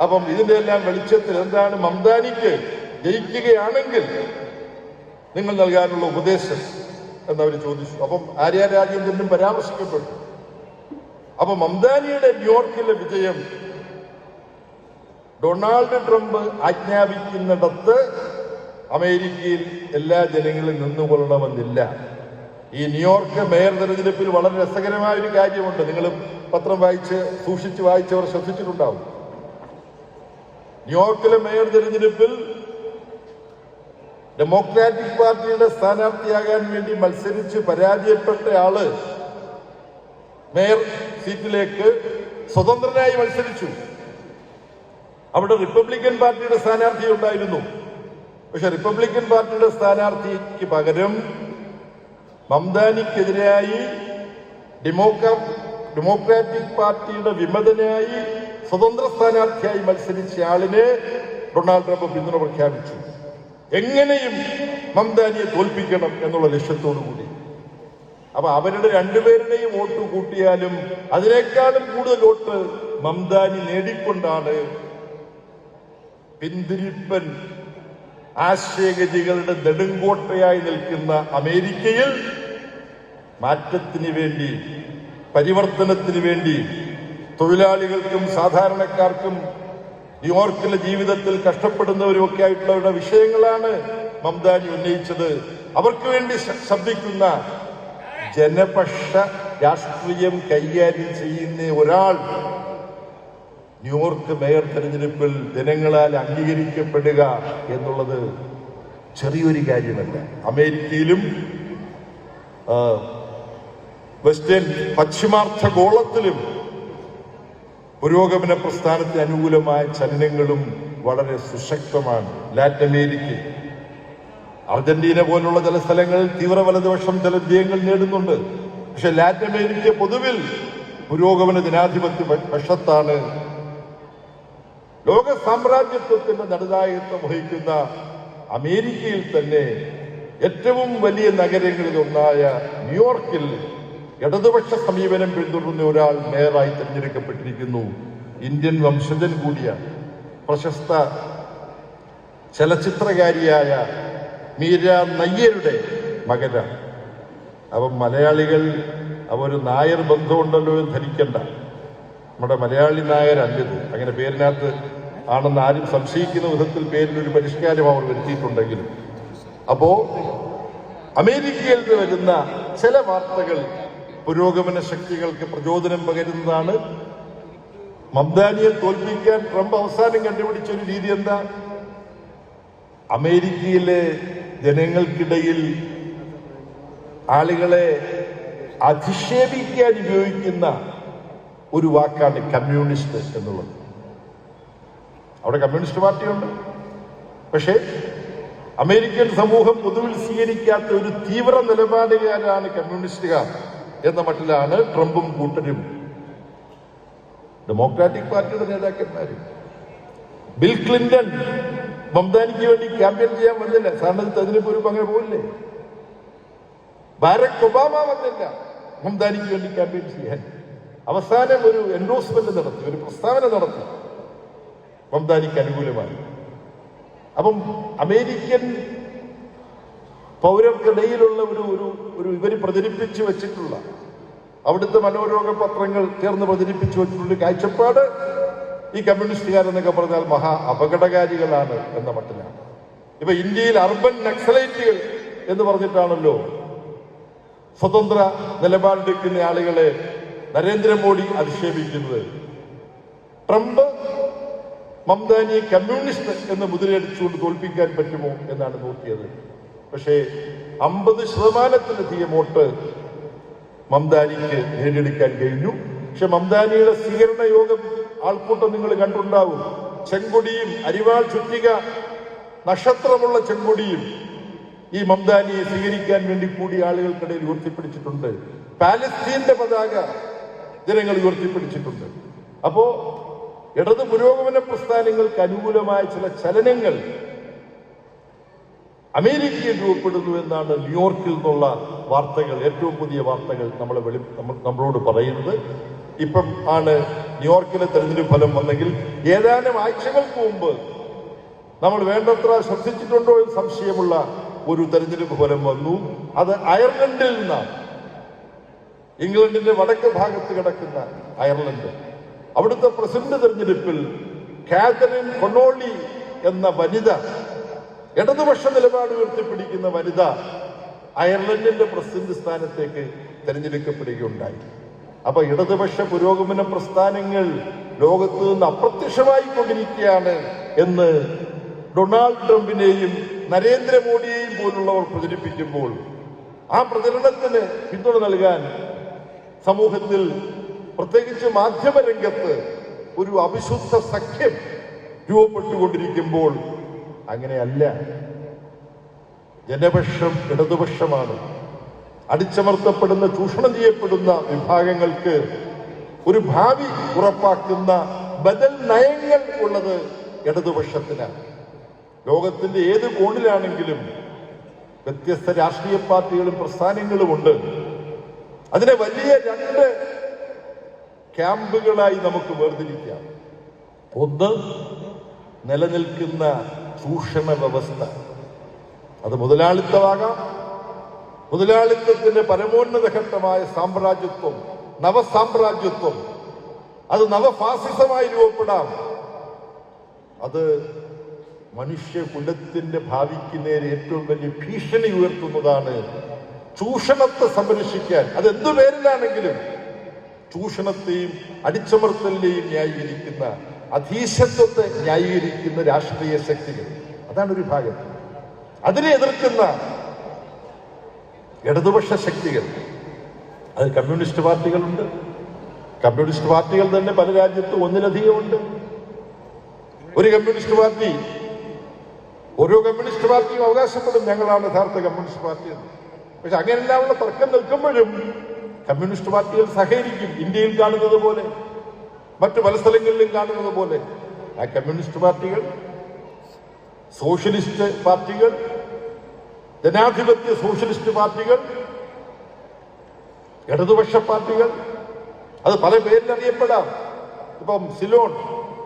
അപ്പം ഇതിന്റെ എല്ലാം വെളിച്ചത്തിൽ എന്താണ് മംദാനിക്ക് ജയിക്കുകയാണെങ്കിൽ നിങ്ങൾ നൽകാനുള്ള ഉപദേശം എന്നവർ ചോദിച്ചു. അപ്പം ആര്യ രാജേന്ദ്രനും പരാമർശിക്കപ്പെട്ടു. അപ്പൊ മംദാനിയുടെ ന്യൂയോർക്കിലെ വിജയം ഡൊണാൾഡ് ട്രംപ് ആജ്ഞാപിക്കുന്നിടത്ത് അമേരിക്കയിൽ എല്ലാ ജനങ്ങളും നിന്നുകൊള്ളണമെന്നില്ല. ഈ ന്യൂയോർക്ക് മേയർ തെരഞ്ഞെടുപ്പിൽ വളരെ രസകരമായ ഒരു കാര്യമുണ്ട്. നിങ്ങൾ പത്രം സൂക്ഷിച്ച് വായിച്ചവർ ശ്രദ്ധിച്ചിട്ടുണ്ടാവും. ന്യൂയോർക്കിലെ മേയർ തെരഞ്ഞെടുപ്പിൽ ഡെമോക്രാറ്റിക് പാർട്ടിയുടെ സ്ഥാനാർത്ഥിയാകാൻ വേണ്ടി മത്സരിച്ച് പരാജയപ്പെട്ട ആള് മേയർ സീറ്റിലേക്ക് സ്വതന്ത്രനായി മത്സരിച്ചു. അവിടെ റിപ്പബ്ലിക്കൻ പാർട്ടിയുടെ സ്ഥാനാർത്ഥി ഉണ്ടായിരുന്നു. പക്ഷെ റിപ്പബ്ലിക്കൻ പാർട്ടിയുടെ സ്ഥാനാർത്ഥിക്ക് പകരം മംദാനിക്കെതിരായി ഡെമോക്രാറ്റിക് പാർട്ടിയുടെ വിമതനായി സ്വതന്ത്ര സ്ഥാനാർത്ഥിയായി മത്സരിച്ച ആളിനെ ഡൊണാൾഡ് ട്രംപ് പിന്തുണ പ്രഖ്യാപിച്ചു. എങ്ങനെയും മംദാനിയെ തോൽപ്പിക്കണം എന്നുള്ള ലക്ഷ്യത്തോടു കൂടി. അപ്പൊ അവരുടെ 2 പേരുടെയും വോട്ട് കൂട്ടിയാലും അതിനേക്കാളും കൂടുതൽ വോട്ട് മംദാനി നേടിക്കൊണ്ടാണ് പിന്തിരിപ്പൻ ആശയഗതികളുടെ നെടുങ്കോട്ടയായി നിൽക്കുന്ന അമേരിക്കയിൽ മാറ്റത്തിന് വേണ്ടി, പരിവർത്തനത്തിന് വേണ്ടി, തൊഴിലാളികൾക്കും സാധാരണക്കാർക്കും ന്യൂയോർക്കിലെ ജീവിതത്തിൽ കഷ്ടപ്പെടുന്നവരുമൊക്കെ ആയിട്ടുള്ളവരുടെ വിഷയങ്ങളാണ് മംദാനി ഉന്നയിച്ചത്. അവർക്ക് വേണ്ടി ശബ്ദിക്കുന്ന ജനപക്ഷ രാഷ്ട്രീയം കൈകാര്യം ചെയ്യുന്ന ഒരാൾ ന്യൂയോർക്ക് മേയർ തെരഞ്ഞെടുപ്പിൽ ജനങ്ങളാൽ അംഗീകരിക്കപ്പെടുക എന്നുള്ളത് ചെറിയൊരു കാര്യമല്ല. അമേരിക്കയിലും വെസ്റ്റേൺ പശ്ചിമാർദ്ധഗോളത്തിലും പുരോഗമന പ്രസ്ഥാനത്തിന് അനുകൂലമായ ചലനങ്ങളും വളരെ സുശക്തമാണ്. ലാറ്റിൻ അമേരിക്ക, അർജന്റീന പോലുള്ള ചില സ്ഥലങ്ങളിൽ തീവ്ര വലതുപക്ഷം ചില വിജയങ്ങൾ നേടുന്നുണ്ട്. പക്ഷെ ലാറ്റിൻ അമേരിക്ക പൊതുവിൽ പുരോഗമന ജനാധിപത്യ പക്ഷത്താണ്. ലോക സാമ്രാജ്യത്വത്തിന്റെ നെടുനായകത്വം വഹിക്കുന്ന അമേരിക്കയിൽ തന്നെ ഏറ്റവും വലിയ നഗരങ്ങളിൽ ഒന്നായ ന്യൂയോർക്കിൽ ഇടതുപക്ഷ സമീപനം പിന്തുടരുന്ന ഒരാൾ മേയറായി തിരഞ്ഞെടുക്കപ്പെട്ടിരിക്കുന്നു. ഇന്ത്യൻ വംശജൻ കൂടിയാണ്. പ്രശസ്ത ചലച്ചിത്രകാരിയായ മീര നയ്യരുടെ മകനാണ്. അപ്പം മലയാളികൾ അവർ നായർ ബന്ധമുണ്ടല്ലോ എന്ന് ധരിക്കണ്ട. നമ്മുടെ മലയാളി നായരല്ലത്. അങ്ങനെ പേരിനകത്ത് ആണെന്ന് ആരും സംശയിക്കുന്ന വിധത്തിൽ പേരിലൊരു പരിഷ്കാരം അവർ വരുത്തിയിട്ടുണ്ടെങ്കിലും. അപ്പോ അമേരിക്കയിൽ നിന്ന് വരുന്ന ചില വാർത്തകൾ പുരോഗമന ശക്തികൾക്ക് പ്രചോദനം പകരുന്നതാണ്. മംദാനിയെ തോൽപ്പിക്കാൻ ട്രംപ് അവസാനം കണ്ടുപിടിച്ച ഒരു രീതി എന്താ? അമേരിക്കയിലെ ജനങ്ങൾക്കിടയിൽ ആളുകളെ അധിക്ഷേപിക്കാൻ ഉപയോഗിക്കുന്ന ഒരു വാക്കാണ് കമ്മ്യൂണിസ്റ്റ് എന്നുള്ളത്. അവിടെ കമ്മ്യൂണിസ്റ്റ് പാർട്ടിയുണ്ട്. പക്ഷേ അമേരിക്കൻ സമൂഹം പൊതുവിൽ സ്വീകരിക്കാത്ത ഒരു തീവ്ര നിലപാടുകാരാണ് കമ്മ്യൂണിസ്റ്റുകാർ എന്ന മട്ടിലാണ് ട്രംപും കൂട്ടരും. ഡെമോക്രാറ്റിക് പാർട്ടിയുടെ നേതാക്കന്മാരും. ബിൽ ക്ലിന്റൺ മംദാനിക്ക് വേണ്ടി ക്യാമ്പയിൻ ചെയ്യാൻ വന്നില്ല. സാറിന് തെരഞ്ഞെടുപ്പ് ഒരു അങ്ങനെ പോയില്ലേ? ബാരക് ഒബാമ വന്നില്ല മംദാനിക്ക് വേണ്ടി ക്യാമ്പയിൻ ചെയ്യാൻ. അവസാനം ഒരു എൻഡോഴ്സ്മെന്റ് നടത്തി, ഒരു പ്രസ്താവന നടത്തി മംദാനിക്ക് അനുകൂലമായി. അപ്പം അമേരിക്കൻ പൗരർക്കിടയിലുള്ള ഒരു ഇവർ പ്രചരിപ്പിച്ചു വെച്ചിട്ടുള്ള, അവിടുത്തെ മനോരോഗ പത്രങ്ങൾ ചേർന്ന് പ്രചരിപ്പിച്ചു വെച്ചിട്ടുള്ള കാഴ്ചപ്പാട് ഈ കമ്മ്യൂണിസ്റ്റുകാരെന്നൊക്കെ പറഞ്ഞാൽ മഹാ അപകടകാരികളാണ് എന്ന മട്ടിലാണ്. ഇപ്പൊ ഇന്ത്യയിൽ അർബൻ നക്സലൈറ്റുകൾ എന്ന് പറഞ്ഞിട്ടാണല്ലോ സ്വതന്ത്ര നിലപാടെടുക്കുന്ന ആളുകളെ നരേന്ദ്രമോദി അധിക്ഷേപിക്കുന്നത്. ട്രംപ് മംദാനിയെ കമ്മ്യൂണിസ്റ്റ് എന്ന് മുദ്രയടിച്ചുകൊണ്ട് തോൽപ്പിക്കാൻ പറ്റുമോ എന്നാണ് നോക്കിയത്. പക്ഷേ 50%-ലധികം വോട്ട് മംദാനിക്ക് നേടിയെടുക്കാൻ കഴിഞ്ഞു. പക്ഷെ മംദാനിയുടെ സ്വീകരണ യോഗം ആൾക്കൂട്ടം നിങ്ങൾ കണ്ടുണ്ടാവും. ചെങ്കൊടിയും അരിവാൾ ചുറ്റിക നക്ഷത്രമുള്ള ചെങ്കൊടിയും ഈ മംദാനിയെ സ്വീകരിക്കാൻ വേണ്ടി കൂടിയ ആളുകൾക്കിടയിൽ ഉയർത്തിപ്പിടിച്ചിട്ടുണ്ട്. പാലസ്തീന്റെ പതാക ജനങ്ങൾ ഉയർത്തിപ്പിടിച്ചിട്ടുണ്ട്. അപ്പോ ഇടത് പുരോഗമന പ്രസ്ഥാനങ്ങൾക്ക് അനുകൂലമായ ചില ചലനങ്ങൾ അമേരിക്കയിൽ രൂപപ്പെടുന്നു എന്നാണ് ന്യൂയോർക്കിൽ നിന്നുള്ള വാർത്തകൾ, ഏറ്റവും പുതിയ വാർത്തകൾ നമ്മളോട് പറയുന്നത്. ഇപ്പം ആണ് ന്യൂയോർക്കിലെ തെരഞ്ഞെടുപ്പ് ഫലം വന്നെങ്കിൽ ഏതാനും ആഴ്ചകൾക്ക് മുമ്പ് നമ്മൾ വേണ്ടത്ര ശ്രദ്ധിച്ചിട്ടുണ്ടോ എന്ന് സംശയമുള്ള ഒരു തെരഞ്ഞെടുപ്പ് ഫലം വന്നു. അത് അയർലൻഡിൽ നിന്നാണ്. ഇംഗ്ലണ്ടിന്റെ വടക്ക് ഭാഗത്ത് കിടക്കുന്ന അയർലൻഡ്. അവിടുത്തെ പ്രസിഡന്റ് തെരഞ്ഞെടുപ്പിൽ കാതറിൻ കൊണോളി എന്ന വനിത, ഇടതുപക്ഷ നിലപാട് ഉയർത്തിപ്പിടിക്കുന്ന വനിത അയർലൻഡിന്റെ പ്രസിഡന്റ് സ്ഥാനത്തേക്ക് തെരഞ്ഞെടുക്കപ്പെടുകയുണ്ടായി. അപ്പൊ ഇടതുപക്ഷ പുരോഗമന പ്രസ്ഥാനങ്ങൾ ലോകത്ത് നിന്ന് അപ്രത്യക്ഷമായിക്കൊണ്ടിരിക്കുകയാണ് എന്ന് ഡൊണാൾഡ് ട്രംപിനെയും നരേന്ദ്രമോദിയെയും പോലുള്ളവർ പ്രചരിപ്പിക്കുമ്പോൾ ആ പ്രചരണത്തിന് പിന്തുണ നൽകാൻ സമൂഹത്തിൽ പ്രത്യേകിച്ച് മാധ്യമരംഗത്ത് ഒരു അവിശുദ്ധ സഖ്യം രൂപപ്പെട്ടുകൊണ്ടിരിക്കുമ്പോൾ അങ്ങനെയല്ല. ജനപക്ഷം ഇടതുപക്ഷമാണ്. അടിച്ചമർത്തപ്പെടുന്ന, ചൂഷണം ചെയ്യപ്പെടുന്ന വിഭാഗങ്ങൾക്ക് ഒരു ഭാവി ഉറപ്പാക്കുന്ന ബദൽ നയങ്ങൾ ഉള്ളത് ഇടതുപക്ഷത്തിനാണ്. ലോകത്തിന്റെ ഏത് കോണിലാണെങ്കിലും വ്യത്യസ്ത രാഷ്ട്രീയ പാർട്ടികളും പ്രസ്ഥാനങ്ങളുമുണ്ട്. അതിനെ വലിയ രണ്ട് ക്യാമ്പുകളായി നമുക്ക് വേർതിരിക്കാം. ഒന്ന്, നിലനിൽക്കുന്ന ചൂഷണ വ്യവസ്ഥ. അത് മുതലാളിത്തമാകാം, മുതലാളിത്തത്തിന്റെ പരമോന്നത ഘട്ടമായ സാമ്രാജ്യത്വം, നവസാമ്രാജ്യത്വം, അത് നവഫാസിസമായി രൂപപ്പെടാം. അത് മനുഷ്യകുലത്തിന്റെ ഭാവിക്ക് നേരെ ഏറ്റവും വലിയ ഭീഷണി ഉയർത്തുന്നതാണ്. ചൂഷണത്തെ സംരക്ഷിക്കാൻ അതെന്തു പേരിലാണെങ്കിലും ചൂഷണത്തെയും അടിച്ചമർത്തലിനെയും ന്യായീകരിക്കുന്ന, അധീശത്വത്തെ ന്യായീകരിക്കുന്ന രാഷ്ട്രീയ ശക്തികൾ, അതാണ് ഒരു ഭാഗത്ത്. അതിനെ എതിർക്കുന്ന ഇടതുപക്ഷ ശക്തികൾ, അതിൽ കമ്മ്യൂണിസ്റ്റ് പാർട്ടികളുണ്ട്. കമ്മ്യൂണിസ്റ്റ് പാർട്ടികൾ തന്നെ പല രാജ്യത്തും ഒന്നിലധികമുണ്ട്. ഒരു കമ്മ്യൂണിസ്റ്റ് പാർട്ടി, ഓരോ കമ്മ്യൂണിസ്റ്റ് പാർട്ടിയും അവകാശപ്പെടും ഞങ്ങളാണ് യഥാർത്ഥ കമ്മ്യൂണിസ്റ്റ് പാർട്ടി എന്ന്. പക്ഷെ അങ്ങനെയെല്ലാമുള്ള തർക്കം നിൽക്കുമ്പോഴും കമ്മ്യൂണിസ്റ്റ് പാർട്ടികൾ സഹകരിക്കും. ഇന്ത്യയിൽ കാണുന്നത് പോലെ, മറ്റു പല സ്ഥലങ്ങളിലും കാണുന്നത് പോലെ ആ കമ്മ്യൂണിസ്റ്റ് പാർട്ടികൾ, സോഷ്യലിസ്റ്റ് പാർട്ടികൾ, ജനാധിപത്യ സോഷ്യലിസ്റ്റ് പാർട്ടികൾ, ഇടതുപക്ഷ പാർട്ടികൾ, അത് പല പേരിൽ അറിയപ്പെടാം. ഇപ്പം സിലോൺ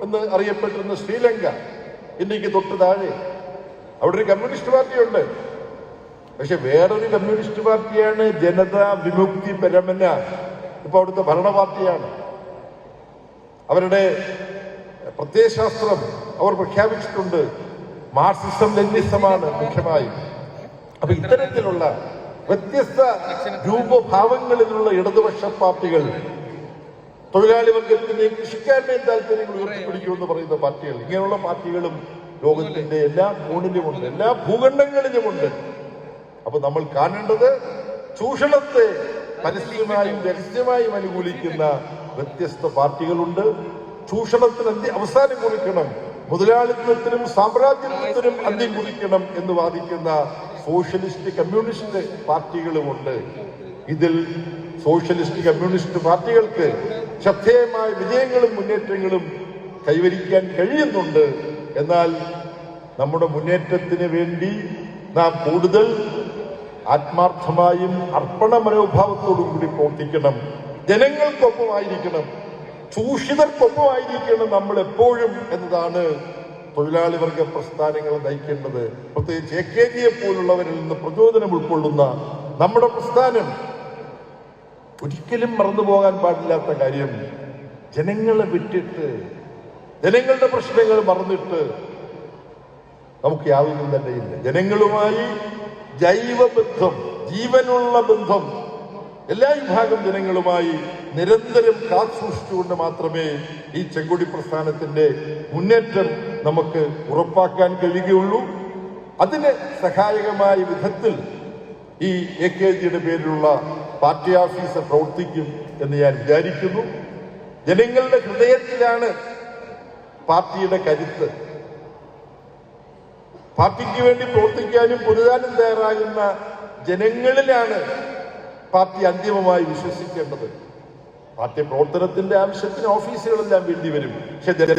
എന്ന് അറിയപ്പെട്ടിരുന്ന ശ്രീലങ്ക, ഇന്ത്യക്ക് തൊട്ട് താഴെ, അവിടെ ഒരു കമ്മ്യൂണിസ്റ്റ് പാർട്ടിയുണ്ട്. പക്ഷെ വേറൊരു കമ്മ്യൂണിസ്റ്റ് പാർട്ടിയാണ് ജനതാ വിമുക്തി പെരമുന. ഇപ്പൊ അവിടുത്തെ ഭരണ പാർട്ടിയാണ്. അവരുടെ പ്രത്യയശാസ്ത്രം അവർ പ്രഖ്യാപിച്ചിട്ടുണ്ട്. മാർക്സിസം ലെനിനിസമാണ് മുഖ്യമായും. അപ്പൊ ഇത്തരത്തിലുള്ള വ്യത്യസ്ത രൂപഭാവങ്ങളിലുള്ള ഇടതുപക്ഷ പാർട്ടികൾ, തൊഴിലാളി വർഗത്തിന്റെയും കൃഷിക്കാരുടെയും താല്പര്യങ്ങൾ ഉയർത്തിപ്പിടിക്കുമെന്ന് പറയുന്ന പാർട്ടികൾ, ഇങ്ങനെയുള്ള പാർട്ടികളും ലോകത്തിന്റെ എല്ലാ കോണിലുമുണ്ട്, എല്ലാ ഭൂഖണ്ഡങ്ങളിലുമുണ്ട്. അപ്പൊ നമ്മൾ കാണേണ്ടത് ചൂഷണത്തെ പരസ്യമായും രഹസ്യമായും അനുകൂലിക്കുന്ന വ്യത്യസ്ത പാർട്ടികളുണ്ട്. ചൂഷണത്തിന് അവസാനം കുറിക്കണം മുതലാളിത്തത്തിനും സാമ്രാജ്യത്വത്തിനും അന്ത്യം കുറിക്കണം എന്ന് വാദിക്കുന്ന സോഷ്യലിസ്റ്റ് കമ്മ്യൂണിസ്റ്റ് പാർട്ടികളുമുണ്ട്. ഇതിൽ സോഷ്യലിസ്റ്റ് കമ്മ്യൂണിസ്റ്റ് പാർട്ടികൾക്ക് ശ്രദ്ധേയമായ വിജയങ്ങളും മുന്നേറ്റങ്ങളും കൈവരിക്കാൻ കഴിയുന്നുണ്ട്. എന്നാൽ നമ്മുടെ മുന്നേറ്റത്തിന് വേണ്ടി നാം കൂടുതൽ ആത്മാർത്ഥമായും അർപ്പണ മനോഭാവത്തോടും കൂടി പ്രവർത്തിക്കണം. ജനങ്ങൾക്കൊപ്പമായിരിക്കണം, ചൂഷിതർക്കൊപ്പമായിരിക്കണം നമ്മൾ എപ്പോഴും എന്നതാണ് തൊഴിലാളി വർഗ പ്രസ്ഥാനങ്ങളെ നയിക്കേണ്ടത്. പ്രത്യേകിച്ച് AKGയെ പോലുള്ളവരിൽ നിന്ന് പ്രചോദനം ഉൾക്കൊള്ളുന്ന നമ്മുടെ പ്രസ്ഥാനം ഒരിക്കലും മറന്നുപോകാൻ പാടില്ലാത്ത കാര്യം, ജനങ്ങളെ വിട്ടിട്ട് ജനങ്ങളുടെ പ്രശ്നങ്ങൾ മറന്നിട്ട് നമുക്ക് യാതൊന്നും തന്നെയില്ല. ജനങ്ങളുമായി ജൈവബന്ധം, ജീവനുള്ള ബന്ധം എല്ലാ വിഭാഗം ജനങ്ങളുമായി നിരന്തരം കാത്തുസൂക്ഷിച്ചുകൊണ്ട് മാത്രമേ ഈ ചെങ്കൊടി പ്രസ്ഥാനത്തിന്റെ മുന്നേറ്റം നമുക്ക് ഉറപ്പാക്കാൻ കഴിയുകയുള്ളൂ. അതിന് സഹായകമായ വിധത്തിൽ ഈ AKGയുടെ പേരിലുള്ള പാർട്ടി ഓഫീസ് പ്രവർത്തിക്കും എന്ന് ഞാൻ വിചാരിക്കുന്നു. ജനങ്ങളുടെ ഹൃദയത്തിലാണ് പാർട്ടിയുടെ കരുത്ത്. പാർട്ടിക്ക് വേണ്ടി പ്രവർത്തിക്കാനും പൊരുതാനും തയ്യാറാകുന്ന ജനങ്ങളിലാണ് പാർട്ടി അന്തിമമായി വിശ്വസിക്കേണ്ടത്. പാർട്ടി പ്രവർത്തനത്തിന്റെ ആവശ്യത്തിന് ഓഫീസുകളെല്ലാം വേണ്ടി വരും. പക്ഷെ